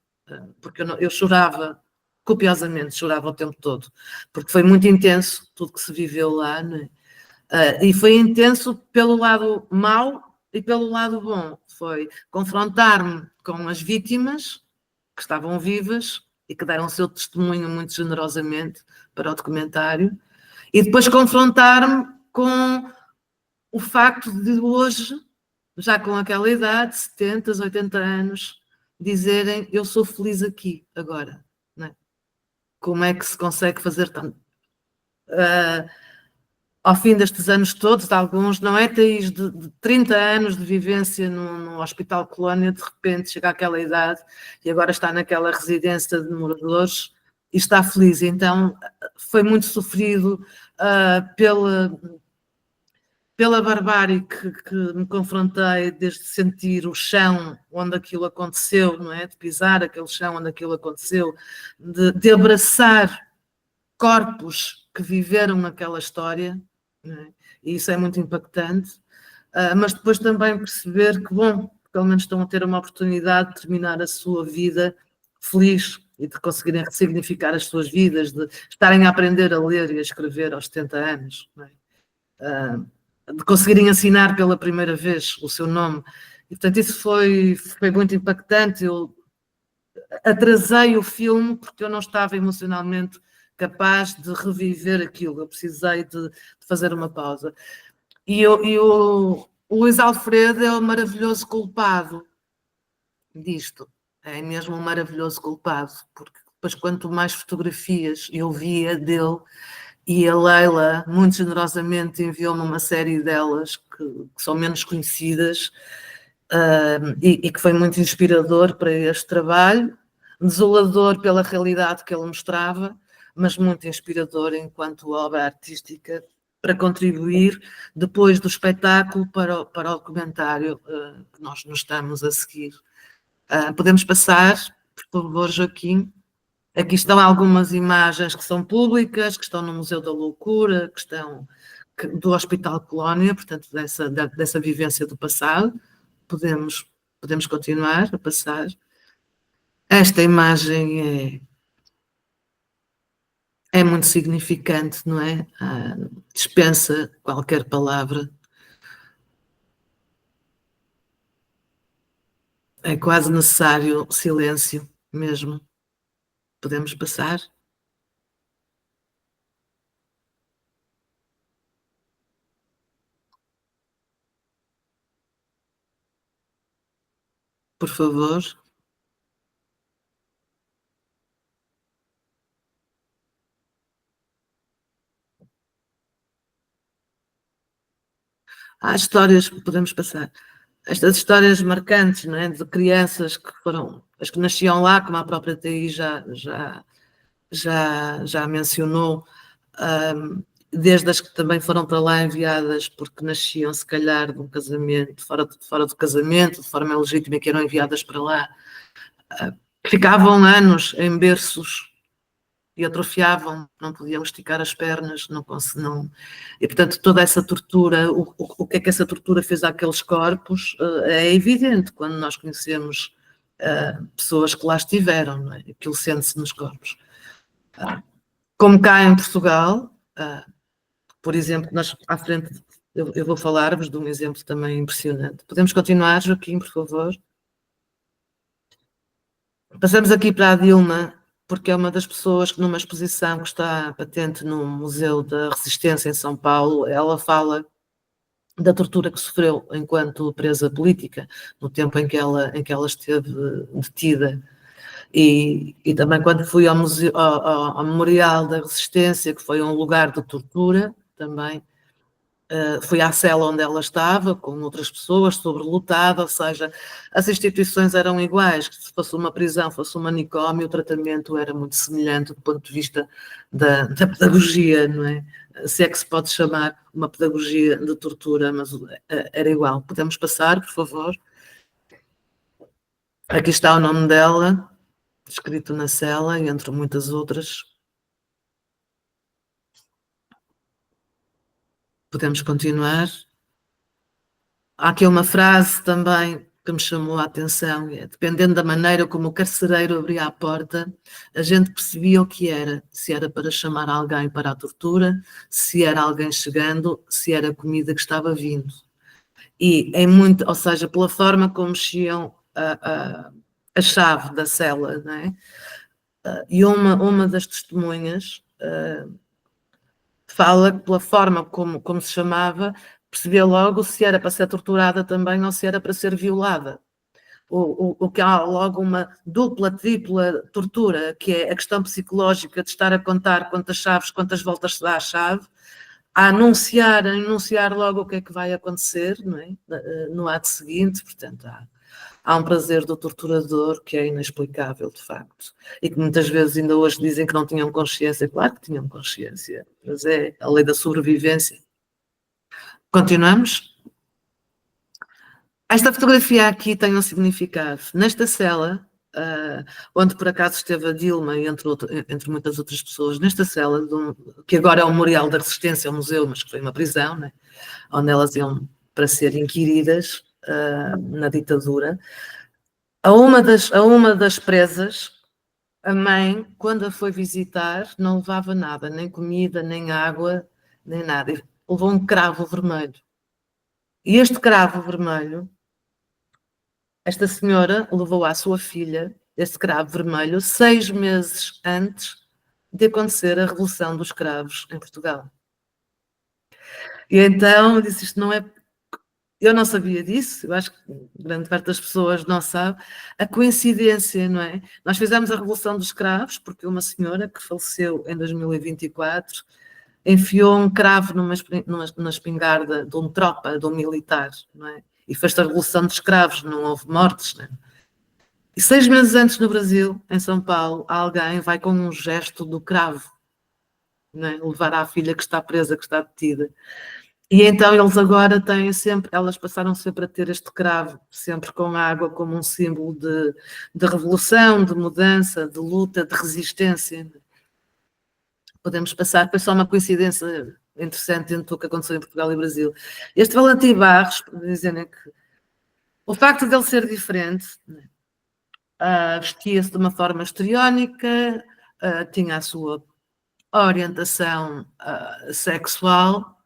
porque eu chorava copiosamente, chorava o tempo todo, porque foi muito intenso tudo que se viveu lá, né? E foi intenso pelo lado mau e pelo lado bom. Foi confrontar-me com as vítimas que estavam vivas e que deram o seu testemunho muito generosamente para o documentário, e depois confrontar-me com o facto de hoje, já com aquela idade, 70, 80 anos, dizerem eu sou feliz aqui, agora. Não é? Como é que se consegue fazer tanto? Ao fim destes anos todos, de alguns, não é, Thaís, de 30 anos de vivência no Hospital Colónia, de repente chega àquela idade e agora está naquela residência de moradores e está feliz. Então, foi muito sofrido pela barbárie que me confrontei, desde sentir o chão onde aquilo aconteceu, não é? De pisar aquele chão onde aquilo aconteceu, de abraçar corpos que viveram aquela história, não é? E isso é muito impactante, mas depois também perceber que, bom, pelo menos estão a ter uma oportunidade de terminar a sua vida feliz e de conseguirem ressignificar as suas vidas, de estarem a aprender a ler e a escrever aos 70 anos, não é? De conseguirem assinar pela primeira vez o seu nome. E, portanto, isso foi muito impactante. Eu atrasei o filme porque eu não estava emocionalmente capaz de reviver aquilo. Eu precisei de fazer uma pausa. E o Luís Alfredo é o maravilhoso culpado disto. É mesmo um maravilhoso culpado, porque depois quanto mais fotografias eu via dele, e a Leila, muito generosamente, enviou-me uma série delas que são menos conhecidas e que foi muito inspirador para este trabalho, desolador pela realidade que ele mostrava, mas muito inspirador enquanto obra artística para contribuir depois do espetáculo para o documentário que nós nos estamos a seguir. Podemos passar, por favor, Joaquim? Aqui estão algumas imagens que são públicas, que estão no Museu da Loucura, que estão do Hospital Colónia, portanto, dessa vivência do passado. Podemos continuar a passar. Esta imagem é muito significante, não é? Dispensa qualquer palavra. É quase necessário silêncio mesmo. Podemos passar? Por favor. Há histórias, podemos passar. Estas histórias marcantes, não é? De crianças que foram, as que nasciam lá, como a própria Thaís já mencionou, desde as que também foram para lá enviadas porque nasciam, se calhar, de um casamento, fora do casamento, de forma ilegítima, que eram enviadas para lá, ficavam anos em berços e atrofiavam, não podiam esticar as pernas, não. E, portanto, toda essa tortura, o que é que essa tortura fez àqueles corpos, é evidente quando nós conhecemos pessoas que lá estiveram, não é? Aquilo sente-se nos corpos. Como cá em Portugal, por exemplo, nós à frente, eu vou falar-vos de um exemplo também impressionante. Podemos continuar, Joaquim, por favor? Passamos aqui para a Dilma, porque é uma das pessoas que numa exposição que está patente no Museu da Resistência em São Paulo, ela fala da tortura que sofreu enquanto presa política, no tempo em que ela esteve detida. E também quando fui ao Memorial da Resistência, que foi um lugar de tortura também, foi à cela onde ela estava, com outras pessoas, sobrelotada, ou seja, as instituições eram iguais, se fosse uma prisão, fosse um manicômio, o tratamento era muito semelhante do ponto de vista da pedagogia, não é? Se é que se pode chamar uma pedagogia de tortura, mas era igual. Podemos passar, por favor? Aqui está o nome dela, escrito na cela, entre muitas outras. Podemos continuar. Há aqui uma frase também que me chamou a atenção, dependendo da maneira como o carcereiro abria a porta, a gente percebia o que era, se era para chamar alguém para a tortura, se era alguém chegando, se era comida que estava vindo. E ou seja, pela forma como mexiam a chave da cela, não é? E uma das testemunhas fala que pela forma como se chamava, percebia logo se era para ser torturada também ou se era para ser violada. O que há logo uma dupla, tripla tortura, que é a questão psicológica de estar a contar quantas voltas se dá à chave, a anunciar logo o que é que vai acontecer, não é? No ato seguinte, portanto, há um prazer do torturador que é inexplicável, de facto, e que muitas vezes ainda hoje dizem que não tinham consciência. Claro que tinham consciência, mas é a lei da sobrevivência. Continuamos? Esta fotografia aqui tem um significado. Nesta cela, onde por acaso esteve a Dilma, entre muitas outras pessoas, nesta cela, que agora é um memorial da resistência, um museu, mas que foi uma prisão, né? Onde elas iam para ser inquiridas na ditadura, a uma das presas, a mãe, quando a foi visitar, não levava nada, nem comida, nem água, nem nada. Levou um cravo vermelho. E este cravo vermelho, esta senhora levou à sua filha este cravo vermelho 6 meses antes de acontecer a Revolução dos Cravos em Portugal. E então eu disse, isto não é... Eu não sabia disso, eu acho que grande parte das pessoas não sabe, a coincidência, não é? Nós fizemos a Revolução dos Cravos porque uma senhora que faleceu em 2024 enfiou um cravo numa espingarda de um tropa, de um militar, não é? E fez-se a Revolução dos Cravos, não houve mortes, não é? E 6 meses antes no Brasil, em São Paulo, alguém vai com um gesto do cravo, não é? Levar à filha que está presa, que está detida. E então eles agora têm sempre, elas passaram sempre a ter este cravo, sempre com água, como um símbolo de revolução, de mudança, de luta, de resistência. Podemos passar, foi só uma coincidência interessante entre o que aconteceu em Portugal e Brasil. Este Valentim Barros, para dizerem que o facto de ele ser diferente, vestia-se de uma forma histriónica, tinha a sua orientação sexual,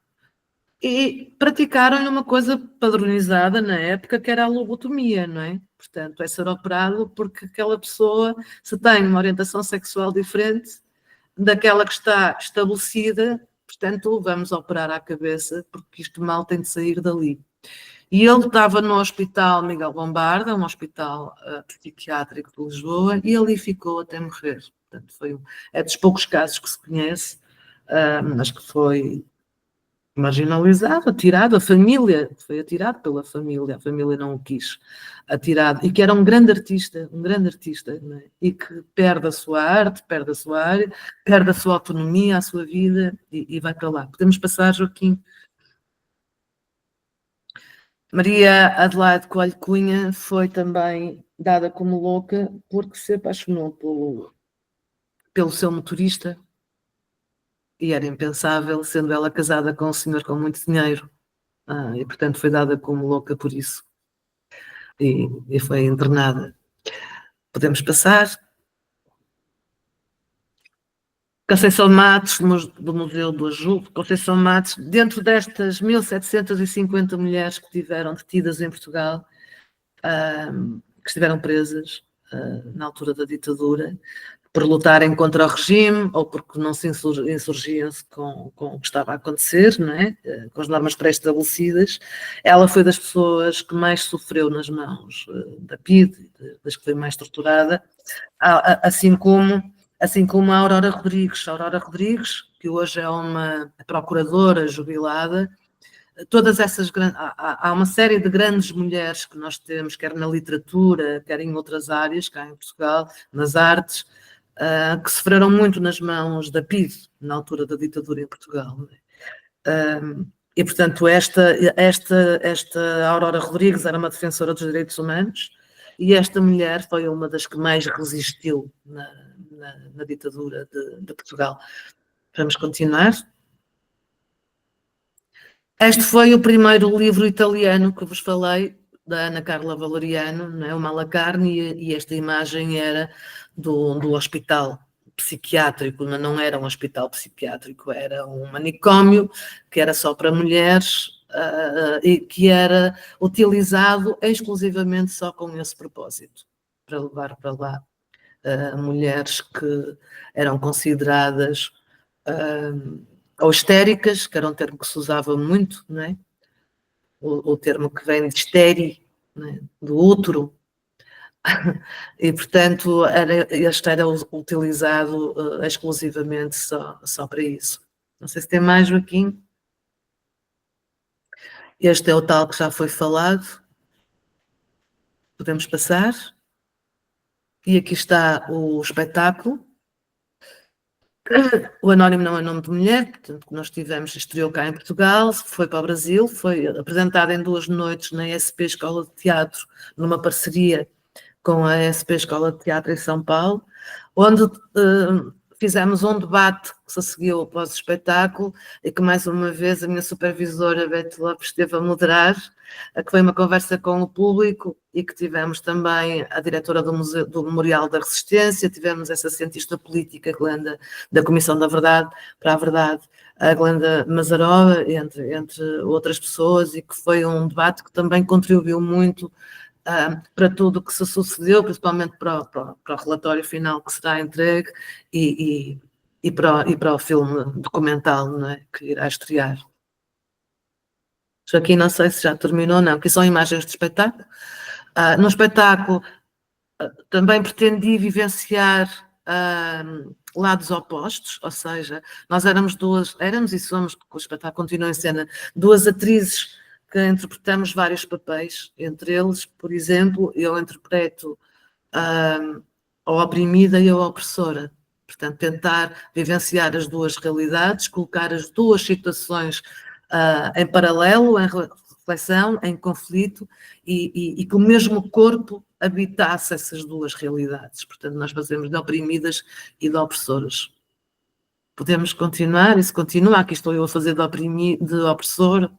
e praticaram-lhe uma coisa padronizada na época, que era a lobotomia, não é? Portanto, é ser operado porque aquela pessoa, se tem uma orientação sexual diferente daquela que está estabelecida, portanto, vamos operar à cabeça, porque isto mal tem de sair dali. E ele estava no Hospital Miguel Bombarda, um hospital psiquiátrico de Lisboa, e ali ficou até morrer. Portanto, é dos poucos casos que se conhece, mas que foi marginalizado, atirado, a família, foi atirado pela família, a família não o quis, atirado, e que era um grande artista, não é? E que perde a sua arte, perde a sua área, perde a sua autonomia, a sua vida, e vai para lá. Podemos passar, Joaquim? Maria Adelaide Coelho Cunha foi também dada como louca porque se apaixonou pelo seu motorista, e era impensável, sendo ela casada com um senhor com muito dinheiro, e portanto foi dada como louca por isso, e foi internada. Podemos passar. Conceição Matos, do Museu do Ajudo. Conceição Matos, dentro destas 1.750 mulheres que estiveram detidas em Portugal, que estiveram presas na altura da ditadura, por lutarem contra o regime ou porque não se insurgiam-se com o que estava a acontecer, não é? Com as normas pré-estabelecidas, ela foi das pessoas que mais sofreu nas mãos da PIDE, das que foi mais torturada, assim como a Aurora Rodrigues. A Aurora Rodrigues, que hoje é uma procuradora jubilada, todas essas há uma série de grandes mulheres que nós temos, quer na literatura, quer em outras áreas, cá em Portugal, nas artes, que sofreram muito nas mãos da PIDE, na altura da ditadura em Portugal. E, portanto, esta Aurora Rodrigues era uma defensora dos direitos humanos e esta mulher foi uma das que mais resistiu na ditadura de Portugal. Vamos continuar. Este foi o primeiro livro italiano que vos falei, da Ana Carla Valeriano, não é? O Malacarne, e esta imagem era do hospital psiquiátrico, não era um hospital psiquiátrico, era um manicômio que era só para mulheres e que era utilizado exclusivamente só com esse propósito, para levar para lá mulheres que eram consideradas ou histéricas, que era um termo que se usava muito, não é? O termo que vem de estéri, é? Do útero. E, portanto, este era utilizado exclusivamente só para isso. Não sei se tem mais, Joaquim. Este é o tal que já foi falado. Podemos passar. E aqui está o espetáculo. O Anónimo não é nome de mulher, portanto, nós tivemos, estreou cá em Portugal, foi para o Brasil, foi apresentado em 2 noites na SP Escola de Teatro, numa parceria com a SP Escola de Teatro em São Paulo, onde fizemos um debate que se seguiu após o espetáculo e que, mais uma vez, a minha supervisora, Bete Lopes, esteve a moderar, que foi uma conversa com o público e que tivemos também a diretora do Memorial da Resistência, tivemos essa cientista política, Glenda, da Comissão da Verdade para a Verdade, a Glenda Mazarova, entre outras pessoas, e que foi um debate que também contribuiu muito para tudo o que se sucedeu, principalmente para o relatório final que será entregue e para o filme documental, não é, que irá estrear. Joaquim, não sei se já terminou, não, que são imagens de espetáculo. No espetáculo também pretendi vivenciar lados opostos, ou seja, nós éramos e somos, porque o espetáculo continua em cena, 2 atrizes que interpretamos vários papéis, entre eles, por exemplo, eu interpreto a oprimida e a opressora. Portanto, tentar vivenciar as 2 realidades, colocar as 2 situações em paralelo, em reflexão, em conflito, e que o mesmo corpo habitasse essas 2 realidades. Portanto, nós fazemos de oprimidas e de opressoras. Podemos continuar, isso continua. Aqui estou eu a fazer de opressor,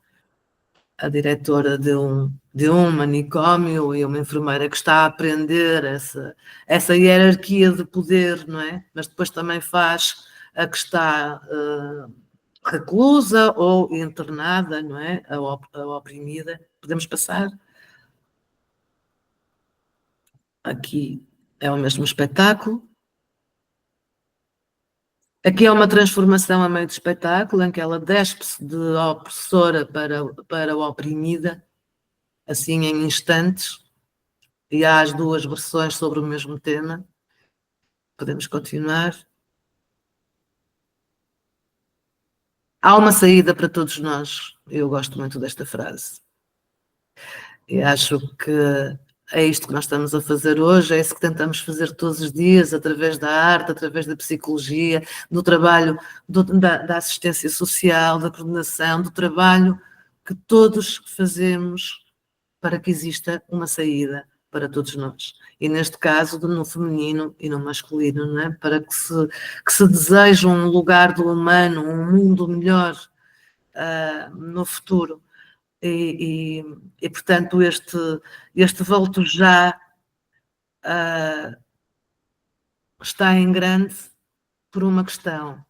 a diretora de um manicômio e uma enfermeira que está a aprender essa hierarquia de poder, não é? Mas depois também faz a que está reclusa ou internada, não é? A oprimida. Podemos passar? Aqui é o mesmo espetáculo. Aqui é uma transformação a meio do espetáculo, em que ela despe-se de opressora para oprimida, assim em instantes, e há as 2 versões sobre o mesmo tema. Podemos continuar. Há uma saída para todos nós. Eu gosto muito desta frase. E acho que é isto que nós estamos a fazer hoje, é isso que tentamos fazer todos os dias, através da arte, através da psicologia, do trabalho da assistência social, da coordenação, do trabalho que todos fazemos para que exista uma saída para todos nós. E neste caso, no feminino e no masculino, não é? Para que se deseje um lugar do humano, um mundo melhor no futuro. E portanto, este volto já está em grande por uma questão,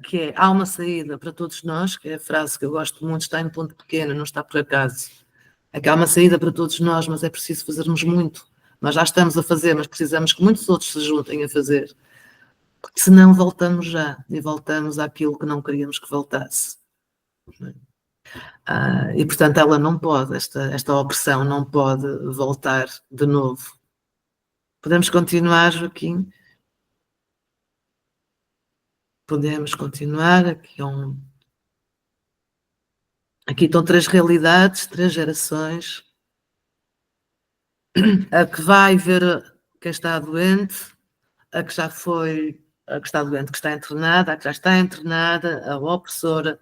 que é, há uma saída para todos nós, que é a frase que eu gosto muito, está em ponto pequeno, não está por acaso. É que há uma saída para todos nós, mas é preciso fazermos muito. Nós já estamos a fazer, mas precisamos que muitos outros se juntem a fazer. Porque senão voltamos já, e voltamos àquilo que não queríamos que voltasse. E, portanto, ela não pode, esta opressão não pode voltar de novo. Podemos continuar, Joaquim? Podemos continuar. Aqui Aqui estão 3 realidades, 3 gerações. A que vai ver quem está doente, a que já foi, a que está doente, que está internada, a que já está internada, a opressora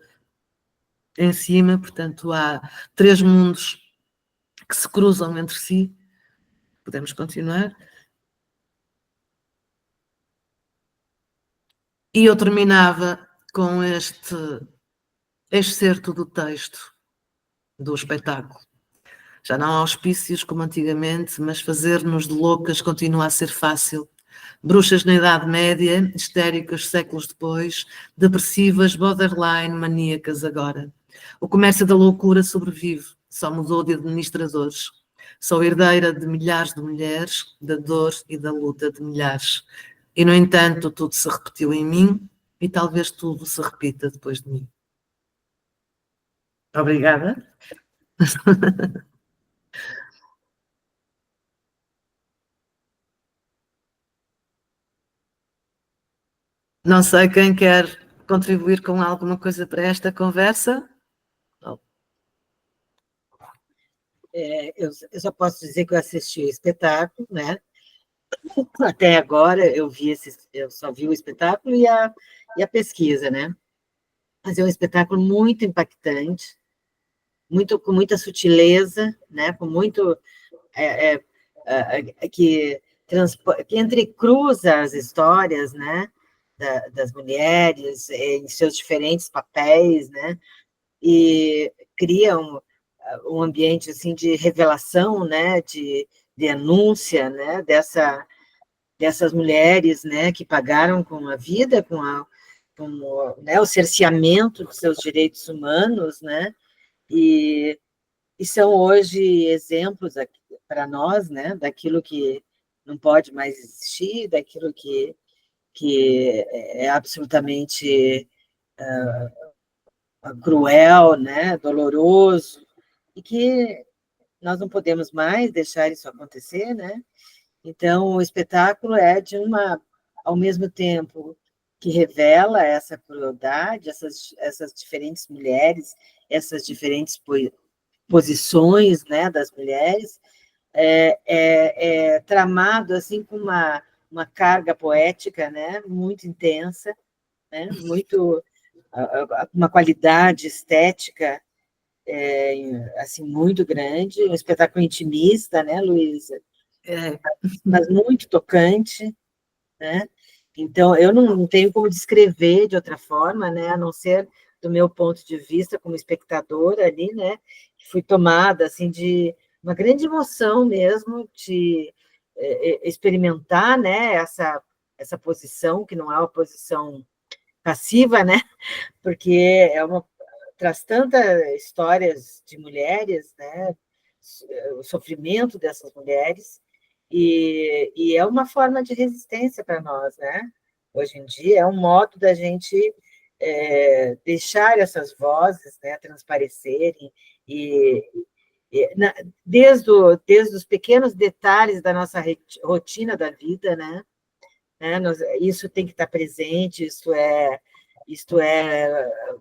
em cima. Portanto, há 3 mundos que se cruzam entre si. Podemos continuar. E eu terminava com este excerto do texto do espetáculo. Já não há auspícios como antigamente, mas fazer-nos de loucas continua a ser fácil. Bruxas na Idade Média, histéricas séculos depois, depressivas, borderline, maníacas agora. O comércio da loucura sobrevive, só mudou de administradores. Sou herdeira de milhares de mulheres, da dor e da luta de milhares. E, no entanto, tudo se repetiu em mim e talvez tudo se repita depois de mim. Obrigada. Não sei quem quer contribuir com alguma coisa para esta conversa. Eu só posso dizer que eu assisti o espetáculo, né? Até agora eu só vi o espetáculo e a pesquisa, né? Mas é um espetáculo muito impactante, com muita sutileza, né? Com muito que entrecruza as histórias, né? Das mulheres em seus diferentes papéis, né? E cria um ambiente assim de revelação, né? De denúncia, né? Dessas mulheres, né, que pagaram com a vida, com né, o cerceamento dos seus direitos humanos, né, e são hoje exemplos para nós, né, daquilo que não pode mais existir, daquilo que é absolutamente cruel, né, doloroso, e que nós não podemos mais deixar isso acontecer, né. Então, o espetáculo é ao mesmo tempo que revela essa crueldade, essas diferentes mulheres, essas diferentes posições, né, das mulheres, tramado assim com uma carga poética, né, muito intensa, né, uma qualidade estética assim muito grande, um espetáculo intimista, né, Luísa? Mas muito tocante, né? Então, eu não tenho como descrever de outra forma, né, a não ser do meu ponto de vista como espectadora ali, né, que fui tomada, assim, de uma grande emoção mesmo, de experimentar, né, essa posição, que não é uma posição passiva, né, porque traz tantas histórias de mulheres, né, o sofrimento dessas mulheres, e é uma forma de resistência para nós, né? Hoje em dia, é um modo da gente deixar essas vozes, né, transparecerem, desde os pequenos detalhes da nossa rotina da vida, né? Isso tem que estar presente, isto é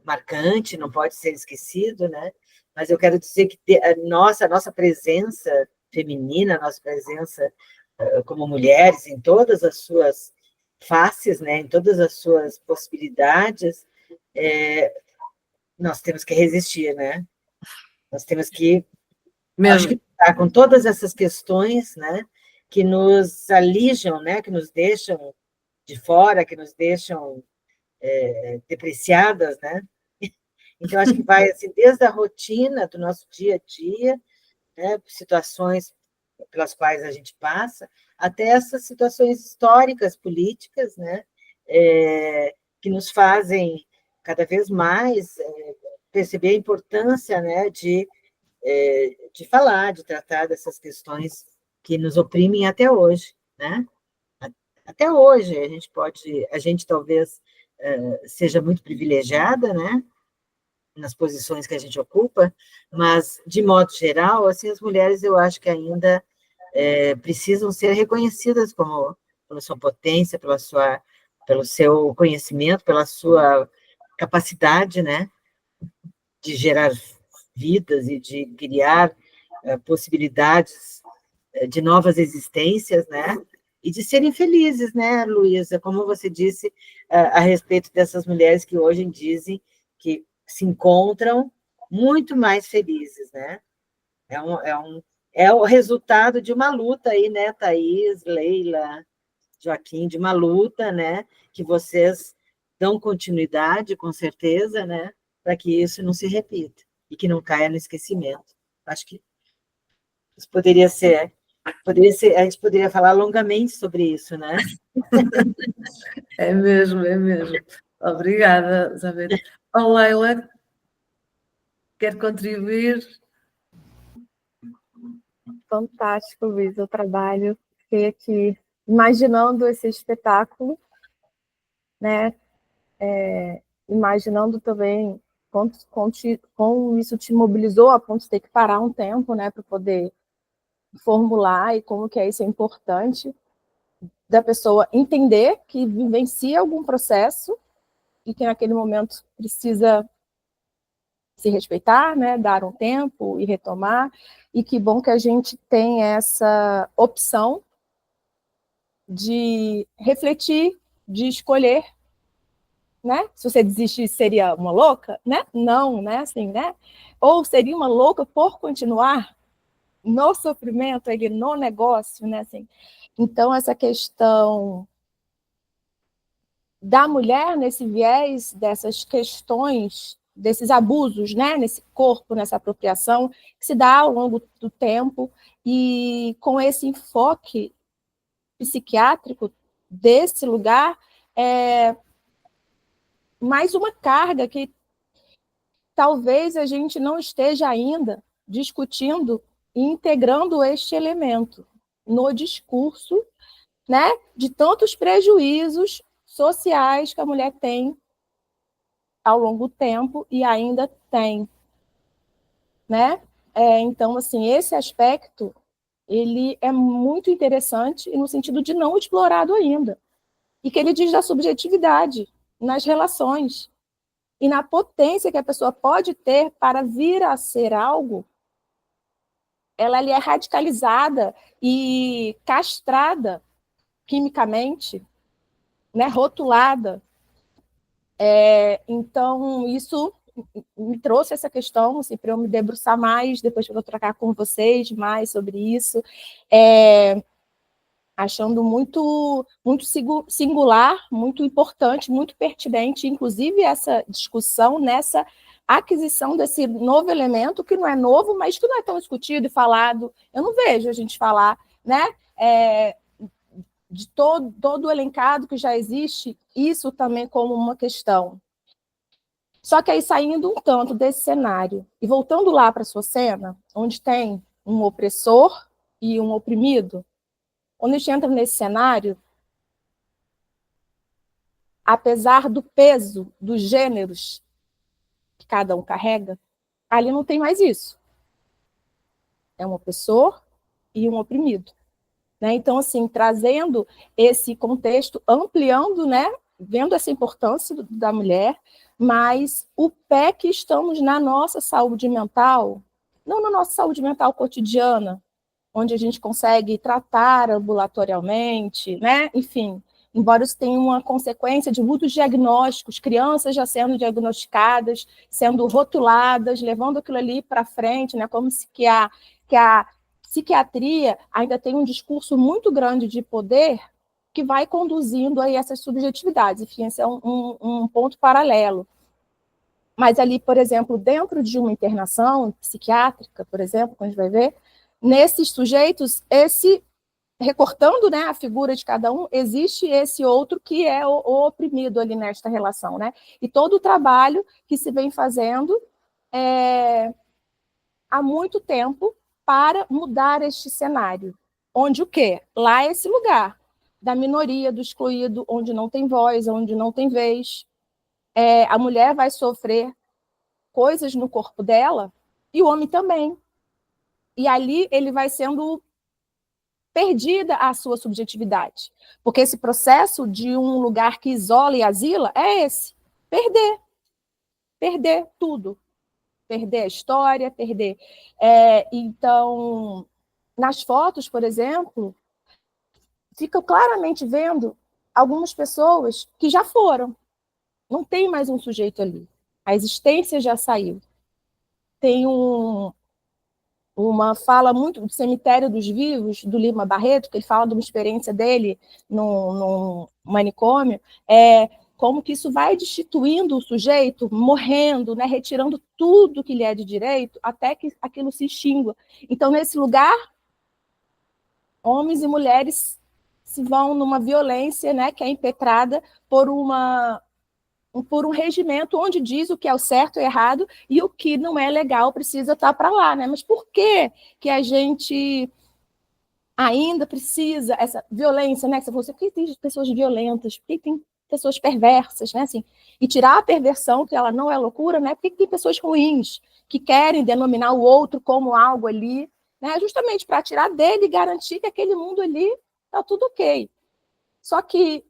marcante, não pode ser esquecido, né? Mas eu quero dizer que a nossa presença feminina, a nossa presença como mulheres em todas as suas faces, né, em todas as suas possibilidades, nós temos que resistir, né? Nós temos que, acho que estar com todas essas questões, né, que nos alijam, né, que nos deixam de fora, que nos deixam depreciadas, né? Então, acho que vai assim, desde a rotina do nosso dia a dia, né, situações pelas quais a gente passa, até essas situações históricas, políticas, né, que nos fazem cada vez mais perceber a importância, né, de falar, de tratar dessas questões que nos oprimem até hoje, né? Até hoje a gente talvez seja muito privilegiada, né, nas posições que a gente ocupa, mas, de modo geral, assim, as mulheres, eu acho que ainda precisam ser reconhecidas pela sua potência, pelo seu conhecimento, pela sua capacidade, né, de gerar vidas e de criar possibilidades de novas existências, né? E de serem felizes, né, Luísa? Como você disse a respeito dessas mulheres que hoje dizem que se encontram muito mais felizes, né? É o resultado de uma luta aí, né, Thaís, Leila, Joaquim, de uma luta, né, que vocês dão continuidade, com certeza, né, para que isso não se repita e que não caia no esquecimento. Acho que isso poderia ser, a gente poderia falar longamente sobre isso, né? É mesmo, é mesmo. Obrigada, Isabel. Leila, quer contribuir? Fantástico, Luiz, o trabalho. Fiquei aqui imaginando esse espetáculo, né? Imaginando também como isso te mobilizou a ponto de ter que parar um tempo, né, para poder formular e como que isso é importante da pessoa entender que vivencia algum processo e que naquele momento precisa se respeitar, né, dar um tempo e retomar, e que bom que a gente tem essa opção de refletir, de escolher, né? Se você desistir, seria uma louca, né? Não, né? Assim, né? Ou seria uma louca por continuar no sofrimento, ele no negócio, né? Assim. Então, essa questão da mulher nesse viés dessas questões, desses abusos, né? Nesse corpo, nessa apropriação, que se dá ao longo do tempo, e com esse enfoque psiquiátrico desse lugar, mais uma carga que talvez a gente não esteja ainda discutindo e integrando este elemento no discurso, né, de tantos prejuízos sociais que a mulher tem ao longo do tempo e ainda tem, né? Então, assim, esse aspecto ele é muito interessante no sentido de não explorado ainda, e que ele diz da subjetividade nas relações e na potência que a pessoa pode ter para vir a ser algo. Ela ali é radicalizada e castrada quimicamente, né, rotulada. Então, isso me trouxe essa questão, assim, para eu me debruçar mais, depois para eu trocar com vocês mais sobre isso, achando muito, muito singular, muito importante, muito pertinente, inclusive essa discussão nessa aquisição desse novo elemento, que não é novo, mas que não é tão discutido e falado. Eu não vejo a gente falar, né? De todo o elencado que já existe, isso também como uma questão. Só que aí, saindo um tanto desse cenário e voltando lá para a sua cena, onde tem um opressor e um oprimido, quando a gente entra nesse cenário, apesar do peso dos gêneros que cada um carrega, ali não tem mais isso. É um opressor e um oprimido. Né? Então, assim, trazendo esse contexto, ampliando, né? Vendo essa importância da mulher, mas o pé que estamos na nossa saúde mental, não na nossa saúde mental cotidiana, onde a gente consegue tratar ambulatorialmente, né? Enfim, embora isso tenha uma consequência de muitos diagnósticos, crianças já sendo diagnosticadas, sendo rotuladas, levando aquilo ali para frente, né? Como se que a psiquiatria ainda tem um discurso muito grande de poder que vai conduzindo aí essas subjetividades. Enfim, esse é um ponto paralelo. Mas ali, por exemplo, dentro de uma internação psiquiátrica, por exemplo, quando a gente vai ver, nesses sujeitos, recortando, né, a figura de cada um, existe esse outro que é o oprimido ali nesta relação, né? E todo o trabalho que se vem fazendo há muito tempo para mudar este cenário, onde o quê? Lá é esse lugar da minoria, do excluído, onde não tem voz, onde não tem vez. A mulher vai sofrer coisas no corpo dela e o homem também. E ali ele vai sendo perdida a sua subjetividade. Porque esse processo de um lugar que isola e asila é esse. Perder tudo. perder a história, perder... Então, nas fotos, por exemplo, fica claramente vendo algumas pessoas que já foram. Não tem mais um sujeito ali. A existência já saiu. Tem uma fala muito do Cemitério dos Vivos, do Lima Barreto, que ele fala de uma experiência dele num manicômio, como que isso vai destituindo o sujeito, morrendo, né, retirando tudo que lhe é de direito, até que aquilo se extingua. Então, nesse lugar, homens e mulheres se vão numa violência, né, que é impetrada por um regimento onde diz o que é o certo e errado e o que não é legal precisa estar para lá, né? Mas por que a gente ainda precisa essa violência, né? Por que tem pessoas violentas? Por que tem pessoas perversas, né? Assim, e tirar a perversão, que ela não é loucura, né? Por que tem pessoas ruins que querem denominar o outro como algo ali, né? Justamente para tirar dele e garantir que aquele mundo ali está tudo ok. Só que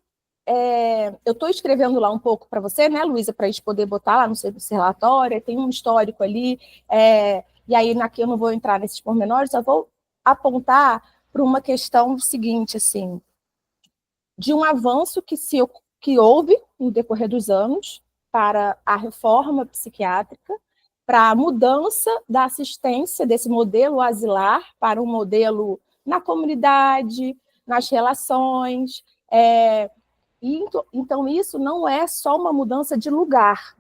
eu estou escrevendo lá um pouco para você, né, Luísa, para a gente poder botar lá no seu relatório, tem um histórico ali, e aí aqui eu não vou entrar nesses pormenores, só vou apontar para uma questão seguinte, assim, de um avanço que houve no decorrer dos anos para a reforma psiquiátrica, para a mudança da assistência desse modelo asilar para um modelo na comunidade, nas relações, então, isso não é só uma mudança de lugar,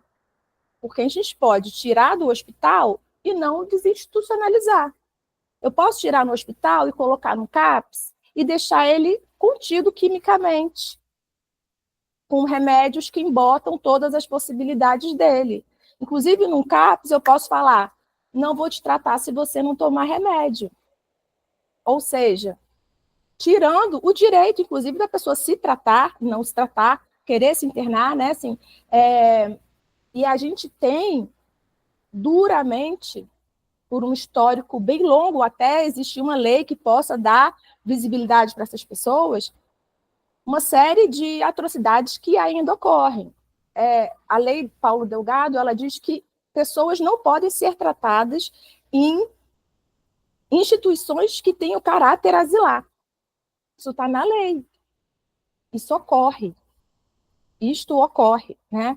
porque a gente pode tirar do hospital e não desinstitucionalizar. Eu posso tirar no hospital e colocar no CAPS e deixar ele contido quimicamente, com remédios que embotam todas as possibilidades dele. Inclusive, no CAPS, eu posso falar, não vou te tratar se você não tomar remédio. Ou seja, tirando o direito, inclusive, da pessoa se tratar, não se tratar, querer se internar, né? Assim, e a gente tem, duramente, por um histórico bem longo, até existir uma lei que possa dar visibilidade para essas pessoas, uma série de atrocidades que ainda ocorrem. A lei Paulo Delgado, ela diz que pessoas não podem ser tratadas em instituições que tenham caráter asilar. Isso está na lei. Isso ocorre. Isto ocorre, né?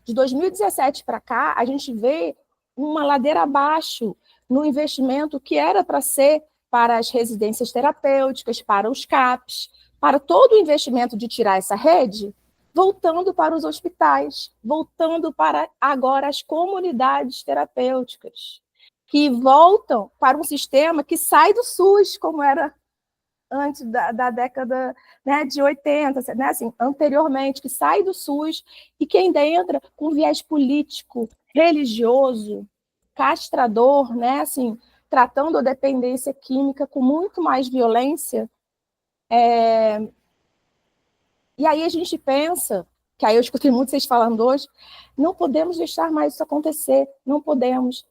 De 2017 para cá, a gente vê uma ladeira abaixo no investimento que era para ser para as residências terapêuticas, para os CAPs, para todo o investimento de tirar essa rede, voltando para os hospitais, voltando para agora as comunidades terapêuticas, que voltam para um sistema que sai do SUS, como era antes da década, né, de 80, né, assim, anteriormente, que sai do SUS e que ainda entra com viés político, religioso, castrador, né, assim, tratando a dependência química com muito mais violência. E aí a gente pensa, que aí eu escutei muito vocês falando hoje, não podemos deixar mais isso acontecer, não podemos.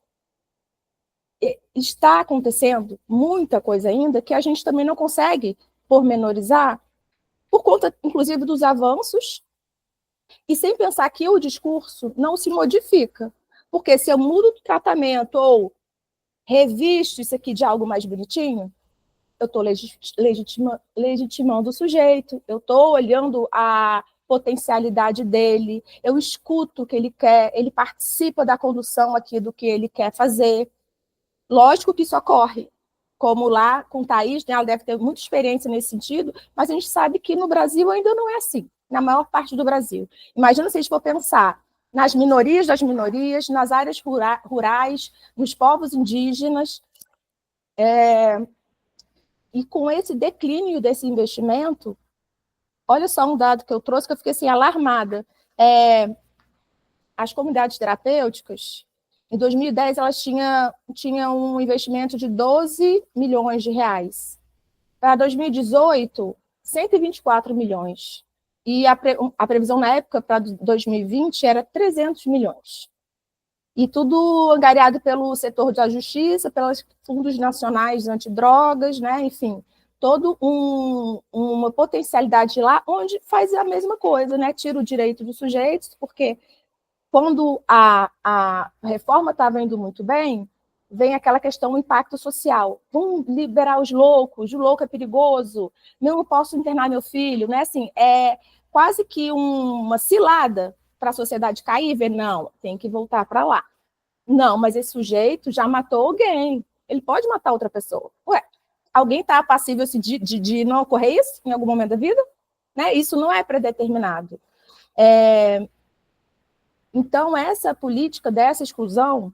Está acontecendo muita coisa ainda que a gente também não consegue pormenorizar, por conta, inclusive, dos avanços, e sem pensar que o discurso não se modifica. Porque se eu mudo o tratamento ou revisto isso aqui de algo mais bonitinho, eu estou legitimando o sujeito, eu estou olhando a potencialidade dele, eu escuto o que ele quer, ele participa da condução aqui do que ele quer fazer. Lógico que isso ocorre, como lá com Thaís, né, ela deve ter muita experiência nesse sentido, mas a gente sabe que no Brasil ainda não é assim, na maior parte do Brasil. Imagina se a gente for pensar nas minorias das minorias, nas áreas rurais, nos povos indígenas, e com esse declínio desse investimento, olha só um dado que eu trouxe que eu fiquei assim, alarmada. As comunidades terapêuticas, em 2010, elas tinham um investimento de 12 milhões de reais. Para 2018, 124 milhões. E a previsão na época, para 2020, era 300 milhões. E tudo angariado pelo setor da justiça, pelos fundos nacionais antidrogas, né? Enfim, toda uma potencialidade lá, onde faz a mesma coisa, né? Tira o direito dos sujeitos, porque quando a reforma estava indo muito bem, vem aquela questão do impacto social. Vamos liberar os loucos, o louco é perigoso, não posso internar meu filho, né? Assim, é quase que uma cilada para a sociedade cair e ver, não, tem que voltar para lá. Não, mas esse sujeito já matou alguém, ele pode matar outra pessoa. Ué, alguém está passível de não ocorrer isso em algum momento da vida? Né? Isso não é predeterminado. Então, essa política dessa exclusão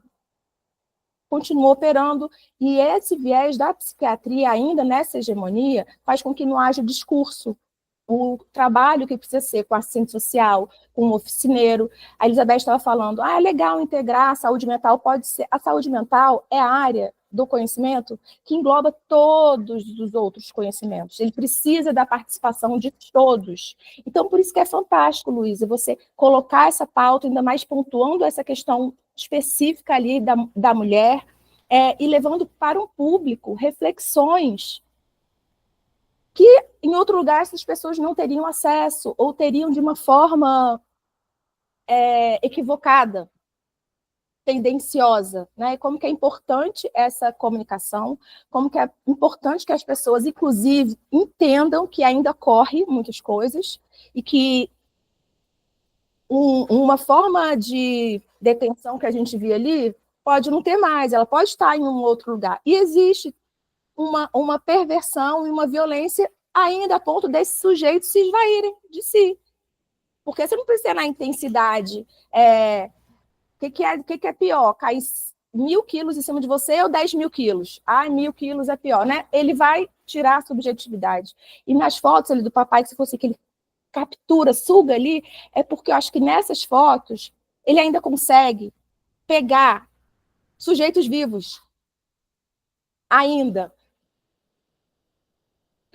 continua operando, e esse viés da psiquiatria, ainda nessa hegemonia, faz com que não haja discurso. O trabalho que precisa ser com assistente social, com o oficineiro. A Elizabeth estava falando, é legal integrar a saúde mental, pode ser. A saúde mental é a área do conhecimento que engloba todos os outros conhecimentos. Ele precisa da participação de todos. Então, por isso que é fantástico, Luísa, você colocar essa pauta, ainda mais pontuando essa questão específica ali da mulher, e levando para um público reflexões que, em outro lugar, essas pessoas não teriam acesso, ou teriam de uma forma equivocada, tendenciosa, né? Como que é importante essa comunicação, como que é importante que as pessoas, inclusive, entendam que ainda ocorre muitas coisas, e que uma forma de detenção que a gente via ali pode não ter mais, ela pode estar em um outro lugar. E existe uma perversão e uma violência ainda a ponto desses sujeitos se esvaírem de si. Porque você não precisa na intensidade. O que é pior? Cair 1.000 quilos em cima de você ou 10.000 quilos? 1.000 quilos é pior, né? Ele vai tirar a subjetividade. E nas fotos ali do papai, que se fosse que ele captura, suga ali, é porque eu acho que nessas fotos ele ainda consegue pegar sujeitos vivos. Ainda.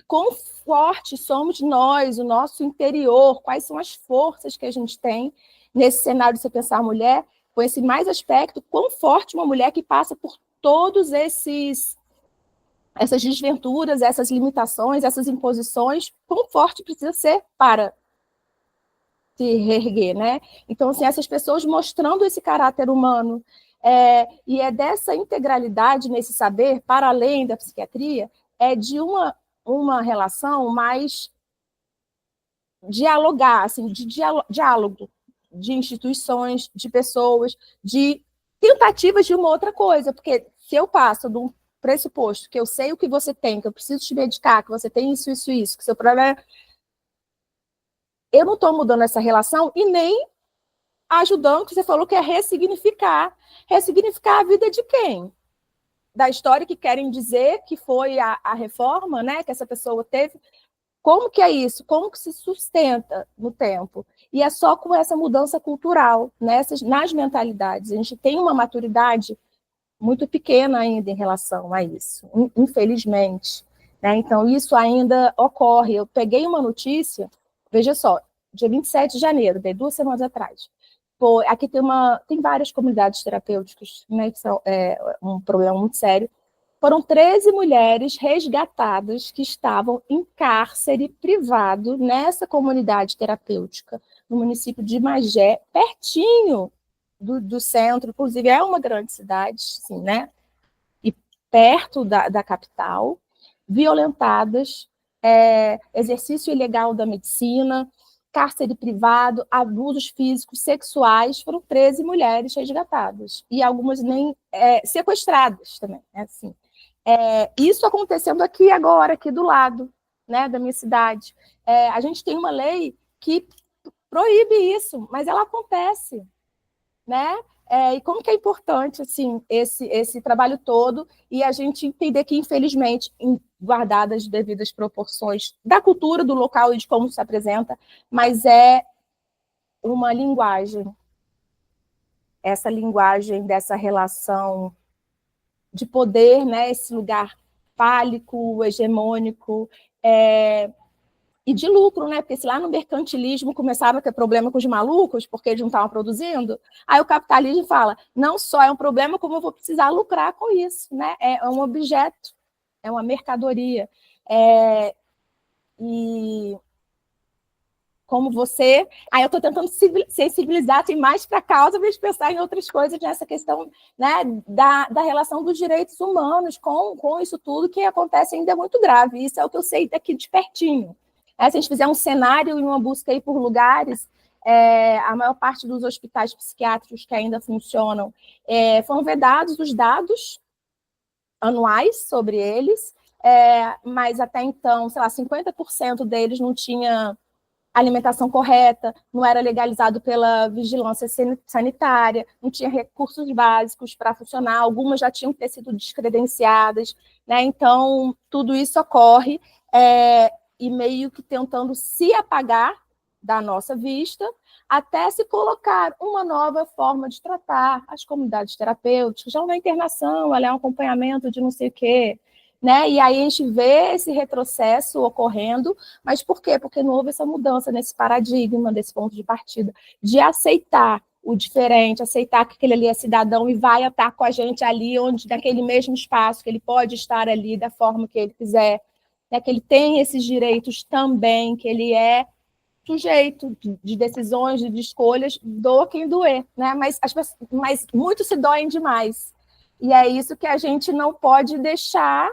Quão forte somos nós, o nosso interior, quais são as forças que a gente tem nesse cenário de você pensar a mulher, com esse mais aspecto, quão forte uma mulher que passa por todos essas desventuras, essas limitações, essas imposições, quão forte precisa ser para se reerguer, né? Então, assim, essas pessoas mostrando esse caráter humano, e é dessa integralidade nesse saber, para além da psiquiatria, de uma relação mais dialogar, assim, de diálogo, de instituições, de pessoas, de tentativas de uma outra coisa, porque se eu passo de um pressuposto que eu sei o que você tem, que eu preciso te medicar, que você tem isso, isso, isso, que seu problema é... Eu não estou mudando essa relação e nem ajudando, que você falou que é ressignificar. Ressignificar a vida de quem? Da história que querem dizer que foi a reforma, né, que essa pessoa teve. Como que é isso? Como que se sustenta no tempo? E é só com essa mudança cultural, nas mentalidades. A gente tem uma maturidade muito pequena ainda em relação a isso, infelizmente. Né? Então, isso ainda ocorre. Eu peguei uma notícia, veja só, dia 27 de janeiro, 2 semanas atrás. Aqui tem várias comunidades terapêuticas, né, que são um problema muito sério. Foram 13 mulheres resgatadas que estavam em cárcere privado nessa comunidade terapêutica, no município de Magé, pertinho do centro, inclusive é uma grande cidade, sim, né? E perto da capital, violentadas, exercício ilegal da medicina, cárcere privado, abusos físicos, sexuais. Foram 13 mulheres resgatadas, e algumas nem sequestradas também, assim. Isso acontecendo aqui agora, aqui do lado, né, da minha cidade. A gente tem uma lei que proíbe isso, mas ela acontece, né? E como que é importante assim, esse trabalho todo, e a gente entender que, infelizmente, guardadas as devidas proporções da cultura, do local e de como se apresenta, mas é uma linguagem, essa linguagem dessa relação de poder, né, esse lugar fálico, hegemônico, e de lucro, né? Porque se lá no mercantilismo começava a ter problema com os malucos, porque eles não estavam produzindo, aí o capitalismo fala, não só é um problema, como eu vou precisar lucrar com isso, né? É um objeto, é uma mercadoria. E como você. Aí eu estou tentando sensibilizar assim, mais para a causa, mas pensar em outras coisas nessa questão, né, da relação dos direitos humanos com isso tudo que acontece ainda é muito grave. Isso é o que eu sei daqui de pertinho. Se a gente fizer um cenário e uma busca aí por lugares, a maior parte dos hospitais psiquiátricos que ainda funcionam foram vedados os dados anuais sobre eles, mas até então, sei lá, 50% deles não tinha alimentação correta, não era legalizado pela vigilância sanitária, não tinha recursos básicos para funcionar, algumas já tinham que ter sido descredenciadas, né? Então, tudo isso ocorre e meio que tentando se apagar da nossa vista, até se colocar uma nova forma de tratar as comunidades terapêuticas, já na internação, um acompanhamento de não sei o quê, né? E aí a gente vê esse retrocesso ocorrendo, mas por quê? Porque não houve essa mudança nesse paradigma, desse ponto de partida, de aceitar o diferente, aceitar que aquele ali é cidadão e vai estar com a gente ali, naquele mesmo espaço, que ele pode estar ali da forma que ele quiser, né? Que ele tem esses direitos também, que ele é sujeito de decisões, de escolhas, doa quem doer, né? Mas muitos se doem demais. E é isso que a gente não pode deixar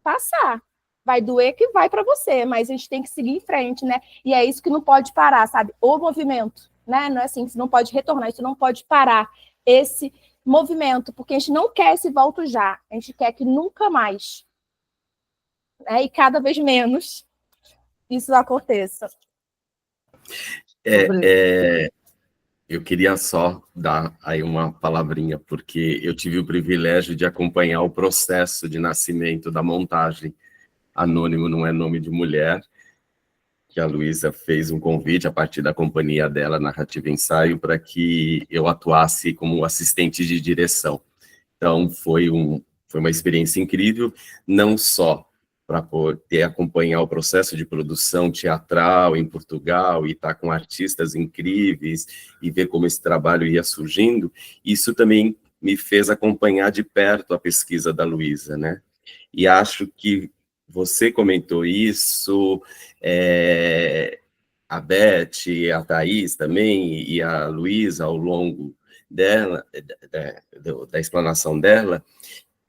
passar. Vai doer que vai para você, mas a gente tem que seguir em frente, né? E é isso que não pode parar, sabe? O movimento, né? Não é assim, isso não pode retornar, isso não pode parar. Esse movimento, porque a gente não quer esse volto já, a gente quer que nunca mais, né? E cada vez menos isso aconteça. Eu queria só dar aí uma palavrinha, porque eu tive o privilégio de acompanhar o processo de nascimento da montagem Anônimo Não é Nome de Mulher, que a Luísa fez um convite a partir da companhia dela, Narrativa Ensaio, para que eu atuasse como assistente de direção. Então, foi uma experiência incrível, não só para poder acompanhar o processo de produção teatral em Portugal e estar com artistas incríveis e ver como esse trabalho ia surgindo, isso também me fez acompanhar de perto a pesquisa da Luísa, né? E acho que você comentou isso, a Beth, a Thaís também, e a Luísa ao longo dela, da explanação dela,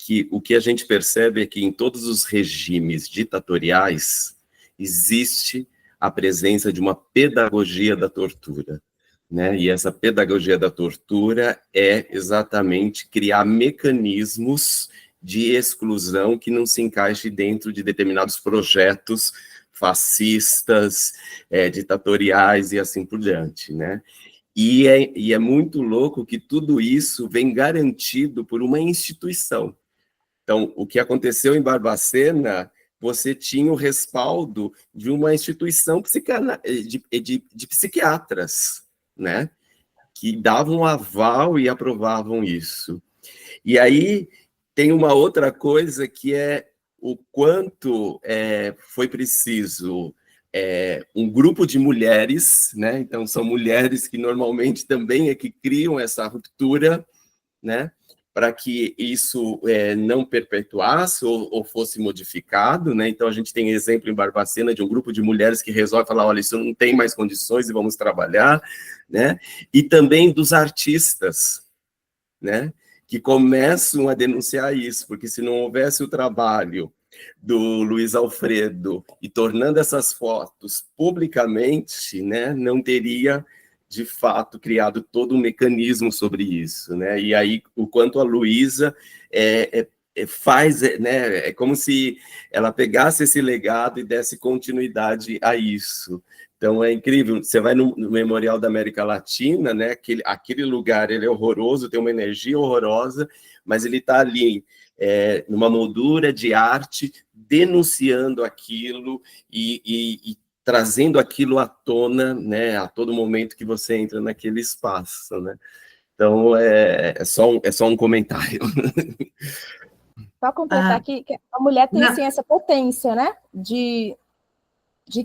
que o que a gente percebe é que em todos os regimes ditatoriais existe a presença de uma pedagogia da tortura, né? E essa pedagogia da tortura é exatamente criar mecanismos de exclusão que não se encaixe dentro de determinados projetos fascistas, ditatoriais e assim por diante, né? E é muito louco que tudo isso vem garantido por uma instituição. Então, o que aconteceu em Barbacena, você tinha o respaldo de uma instituição de psiquiatras, né? Que davam aval e aprovavam isso. E aí tem uma outra coisa que é o quanto foi preciso um grupo de mulheres, né? Então, são mulheres que normalmente também que criam essa ruptura, né? Para que isso não perpetuasse ou fosse modificado, né? Então, a gente tem exemplo em Barbacena de um grupo de mulheres que resolve falar, olha, isso não tem mais condições e vamos trabalhar, né? E também dos artistas, né? Que começam a denunciar isso, porque se não houvesse o trabalho do Luiz Alfredo e tornando essas fotos publicamente, né, não teria, de fato, criado todo um mecanismo sobre isso, né? E aí, o quanto a Luísa faz, né? É como se ela pegasse esse legado e desse continuidade a isso. Então, é incrível. Você vai no Memorial da América Latina, né? Aquele lugar, ele é horroroso, tem uma energia horrorosa, mas ele está ali, numa moldura de arte, denunciando aquilo e trazendo aquilo à tona, né, a todo momento que você entra naquele espaço, né? Então, é só um comentário. Só completar aqui, que a mulher tem assim, essa potência, né, de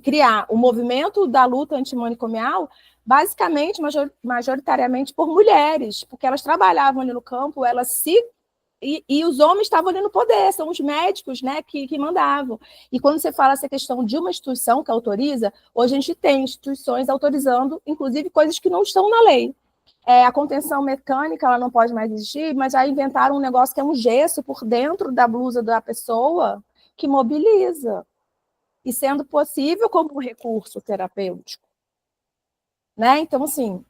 criar o movimento da luta antimanicomial, basicamente, majoritariamente por mulheres, porque elas trabalhavam ali no campo, elas se e os homens estavam ali no poder, são os médicos, né, que mandavam. E quando você fala essa questão de uma instituição que autoriza, hoje a gente tem instituições autorizando, inclusive, coisas que não estão na lei. A contenção mecânica, ela não pode mais existir, mas já inventaram um negócio que é um gesso por dentro da blusa da pessoa que mobiliza. E sendo possível como um recurso terapêutico. Né? Então, assim,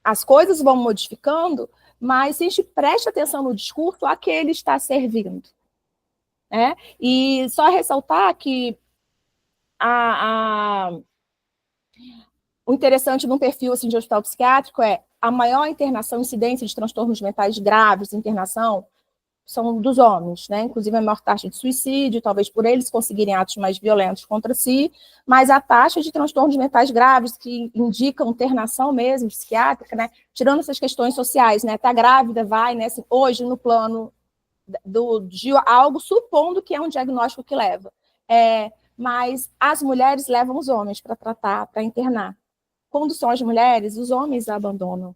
as coisas vão modificando, mas se a gente presta atenção no discurso, a que ele está servindo. Né? E só ressaltar que o interessante de um perfil assim, de hospital psiquiátrico é a maior internação, incidência de transtornos mentais graves, internação, são dos homens, né? Inclusive a maior taxa de suicídio, talvez por eles conseguirem atos mais violentos contra si, mas a taxa de transtornos mentais graves que indicam internação mesmo, psiquiátrica, né? Tirando essas questões sociais, né? Tá grávida, vai, né? Assim, hoje no plano de algo, supondo que é um diagnóstico que leva. Mas as mulheres levam os homens para tratar, para internar. Quando são as mulheres, os homens a abandonam.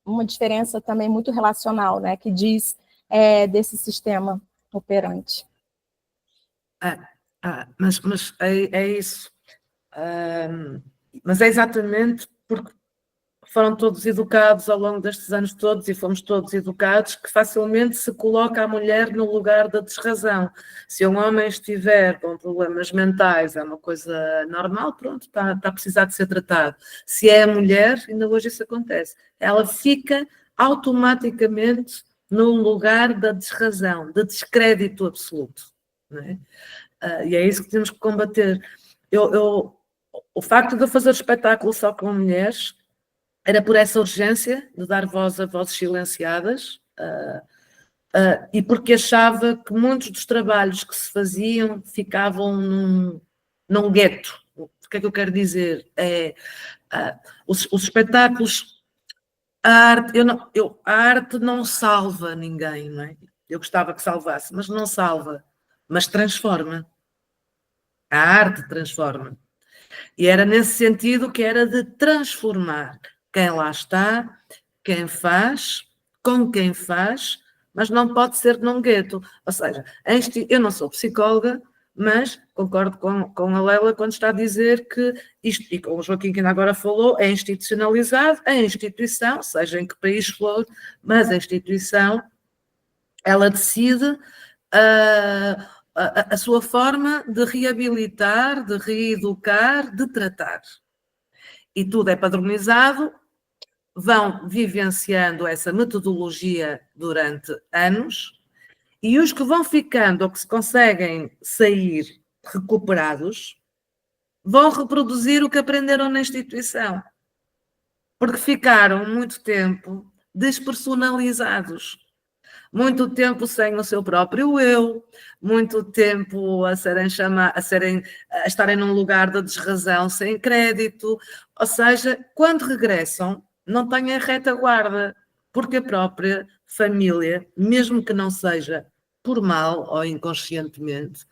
Uma diferença também muito relacional, né, que diz desse sistema operante. Mas é isso. Mas é exatamente porque foram todos educados ao longo destes anos todos e fomos todos educados que facilmente se coloca a mulher no lugar da desrazão. Se um homem estiver com problemas mentais, é uma coisa normal, pronto, está a precisar de ser tratado. Se é a mulher, ainda hoje isso acontece, ela fica automaticamente no lugar da desrazão, de descrédito absoluto. Não é? E é isso que temos que combater. O facto de eu fazer espetáculo só com mulheres era por essa urgência de dar voz a vozes silenciadas e porque achava que muitos dos trabalhos que se faziam ficavam num gueto. O que é que eu quero dizer? Os espetáculos, a arte não salva ninguém, não é? Eu gostava que salvasse, mas não salva, mas transforma. A arte transforma. E era nesse sentido que era de transformar quem lá está, quem faz, com quem faz, mas não pode ser num gueto. Ou seja, eu não sou psicóloga, mas concordo com a Leila quando está a dizer que isto, e com o Joaquim que ainda agora falou, é institucionalizado, a instituição, seja em que país for, mas a instituição, ela decide a sua forma de reabilitar, de reeducar, de tratar. E tudo é padronizado, vão vivenciando essa metodologia durante anos, e os que vão ficando ou que se conseguem sair recuperados, vão reproduzir o que aprenderam na instituição, porque ficaram muito tempo despersonalizados. Muito tempo sem o seu próprio eu, muito tempo a estarem num lugar da desrazão sem crédito, ou seja, quando regressam, não têm a retaguarda, porque a própria família, mesmo que não seja por mal ou inconscientemente,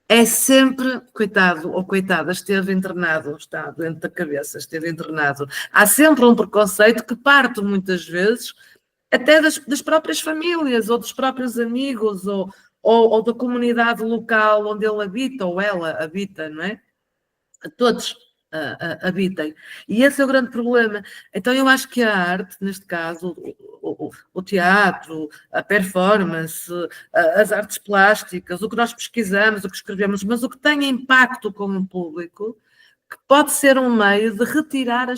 é sempre, coitado ou coitada, esteve internado, está dentro da cabeça, esteve internado. Há sempre um preconceito que parte muitas vezes até das próprias famílias, ou dos próprios amigos, ou da comunidade local onde ele habita, ou ela habita, não é? Todos habitem. E esse é o grande problema. Então eu acho que a arte, neste caso, o teatro, a performance, as artes plásticas, o que nós pesquisamos, o que escrevemos, mas o que tem impacto com o público, que pode ser um meio de retirar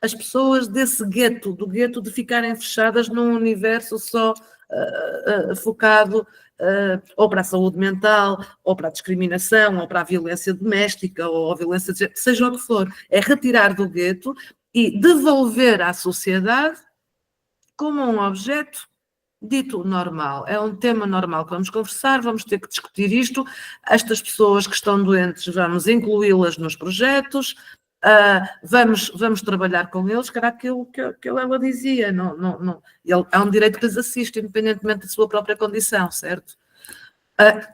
as pessoas desse gueto, do gueto de ficarem fechadas num universo só focado ou para a saúde mental, ou para a discriminação, ou para a violência doméstica, ou a violência de género, seja o que for. É retirar do gueto e devolver à sociedade como um objeto dito normal. É um tema normal que vamos conversar, vamos ter que discutir isto. Estas pessoas que estão doentes, vamos incluí-las nos projetos, vamos trabalhar com eles, que era aquilo que ela dizia, é um direito que lhes assiste, independentemente da sua própria condição, certo?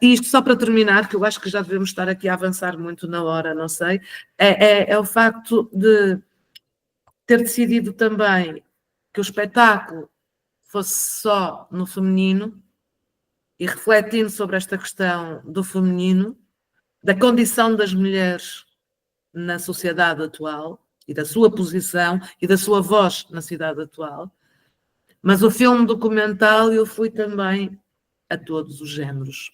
E isto só para terminar, que eu acho que já devemos estar aqui a avançar muito na hora, não sei, é o facto de ter decidido também que o espetáculo fosse só no feminino e refletindo sobre esta questão do feminino, da condição das mulheres na sociedade atual e da sua posição e da sua voz na sociedade atual. Mas o filme documental eu fui também a todos os géneros,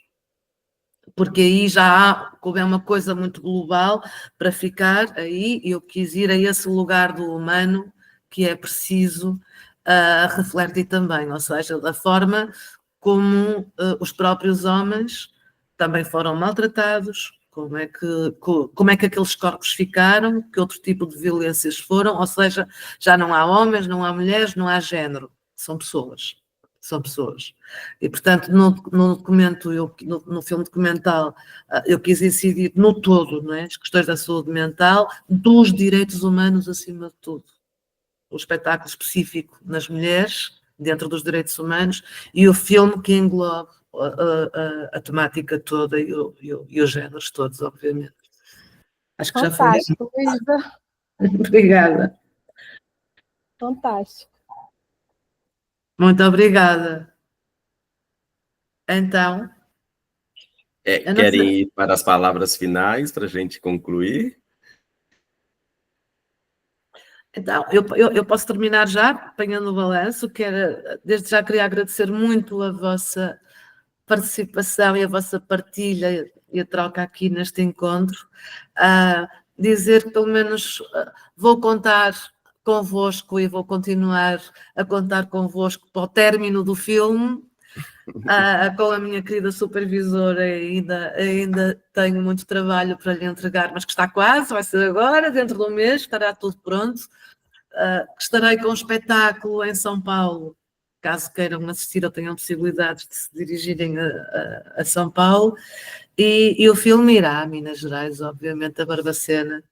porque aí já há, como é uma coisa muito global, para ficar aí, eu quis ir a esse lugar do humano que é preciso refletir também, ou seja, da forma como os próprios homens também foram maltratados, como é que aqueles corpos ficaram, que outro tipo de violências foram, ou seja, já não há homens, não há mulheres, não há género, são pessoas. São pessoas. E, portanto, no documento, no filme documental, eu quis incidir no todo, não é? As questões da saúde mental, dos direitos humanos acima de tudo. O espetáculo específico nas mulheres, dentro dos direitos humanos, e o filme que engloba a temática toda e os géneros todos, obviamente. Acho que Fantástico, já foi. Luísa. Obrigada. Fantástico. Muito obrigada. Então... Querem ir para as palavras finais para a gente concluir? Então, eu posso terminar já, apanhando o balanço, desde já queria agradecer muito a vossa participação e a vossa partilha e a troca aqui neste encontro. Dizer que pelo menos vou contar convosco e vou continuar a contar convosco para o término do filme. Com a minha querida supervisora ainda tenho muito trabalho para lhe entregar, mas que está quase, vai ser agora, dentro de um mês, estará tudo pronto. Estarei com um espetáculo em São Paulo, caso queiram assistir ou tenham possibilidades de se dirigirem a São Paulo, e o filme irá a Minas Gerais, obviamente, a Barbacena,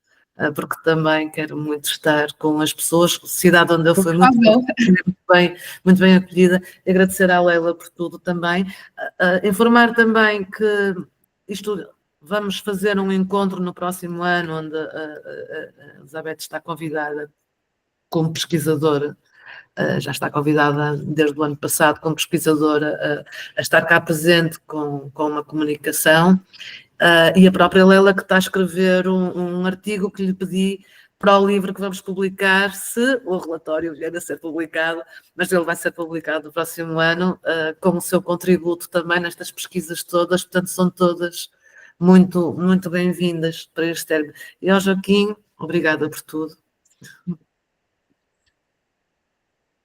porque também quero muito estar com as pessoas, cidade onde eu fui muito bem acolhida, e agradecer à Leila por tudo também. Informar também que vamos fazer um encontro no próximo ano, onde a Elizabeth está convidada como pesquisadora, já está convidada desde o ano passado como pesquisadora a estar cá presente com uma comunicação, e a própria Leila que está a escrever um artigo que lhe pedi para o livro que vamos publicar, se o relatório vier a ser publicado, mas ele vai ser publicado no próximo ano, com o seu contributo também nestas pesquisas todas, portanto são todas muito, muito bem-vindas para este termo. E ao Joaquim, obrigada por tudo.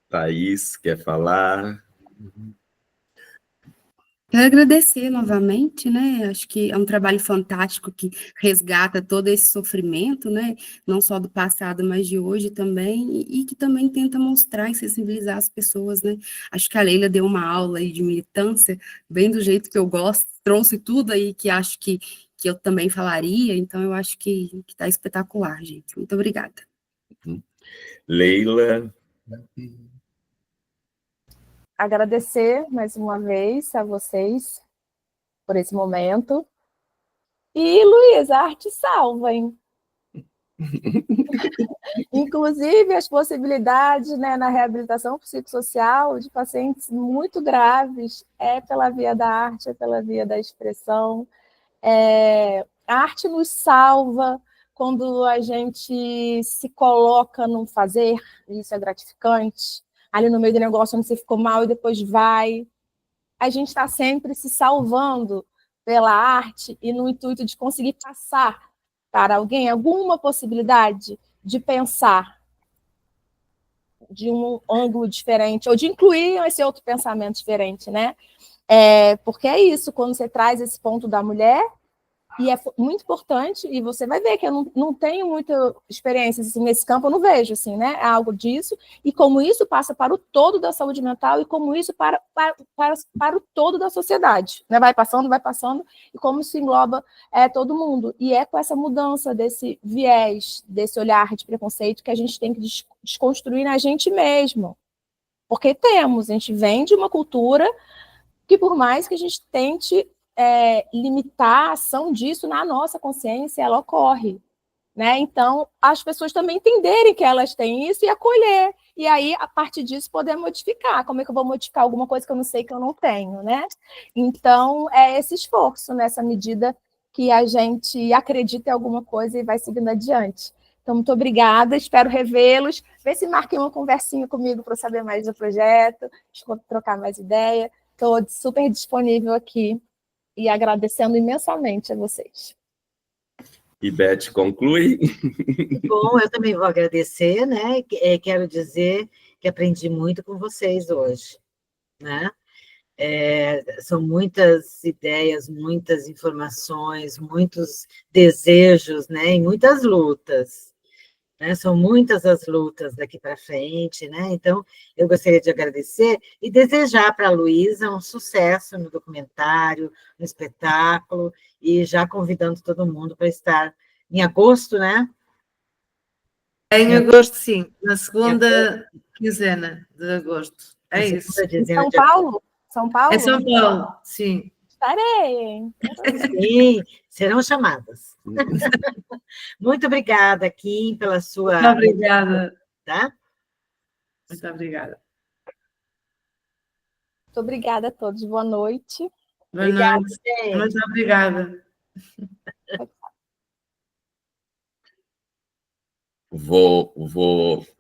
Thaís, quer falar? Quero agradecer novamente, né? Acho que é um trabalho fantástico que resgata todo esse sofrimento, né? Não só do passado, mas de hoje também, e que também tenta mostrar e sensibilizar as pessoas, né? Acho que a Leila deu uma aula aí de militância, bem do jeito que eu gosto, trouxe tudo aí que acho que eu também falaria, então eu acho que está espetacular, gente. Muito obrigada. Leila. Agradecer mais uma vez a vocês por esse momento. E, Luísa, a arte salva, hein? Inclusive, as possibilidades, né, na reabilitação psicossocial de pacientes muito graves é pela via da arte, é pela via da expressão. A arte nos salva quando a gente se coloca no fazer, isso é gratificante. Ali no meio do negócio onde você ficou mal e depois vai. A gente está sempre se salvando pela arte e no intuito de conseguir passar para alguém alguma possibilidade de pensar de um ângulo diferente, ou de incluir esse outro pensamento diferente, né? Porque é isso, quando você traz esse ponto da mulher, e é muito importante, e você vai ver que eu não tenho muita experiência assim, nesse campo, eu não vejo, assim, né? Algo disso, e como isso passa para o todo da saúde mental, e como isso para o todo da sociedade, né? Vai passando, e como isso engloba todo mundo. E é com essa mudança desse viés, desse olhar de preconceito, que a gente tem que desconstruir na gente mesmo. Porque a gente vem de uma cultura que, por mais que a gente tente limitar a ação disso na nossa consciência, ela ocorre. né? Então, as pessoas também entenderem que elas têm isso e acolher. E aí, a partir disso, poder modificar. Como é que eu vou modificar alguma coisa que eu não sei que eu não tenho, né? Então, é esse esforço, nessa medida que a gente acredita em alguma coisa e vai seguindo adiante. Então, muito obrigada, espero revê-los. Vê se marquem uma conversinha comigo para eu saber mais do projeto, trocar mais ideia. Estou super disponível aqui e agradecendo imensamente a vocês. E Beth conclui. Bom, eu também vou agradecer, né? Quero dizer que aprendi muito com vocês hoje, né? São muitas ideias, muitas informações, muitos desejos, né? E muitas lutas, né? São muitas as lutas daqui para frente, né? Então, eu gostaria de agradecer e desejar para a Luísa um sucesso no documentário, no espetáculo, e já convidando todo mundo para estar em agosto, né? Em agosto, sim, na segunda quinzena de agosto. É isso. Em São Paulo? São Paulo? Em São Paulo, sim. Estarei, hein? Sim, serão chamadas. Muito obrigada, Kim, pela sua... Muito obrigada. Tá? Muito obrigada. Muito obrigada a todos. Boa noite. Boa Obrigada, noite. gente. Muito obrigada. Vou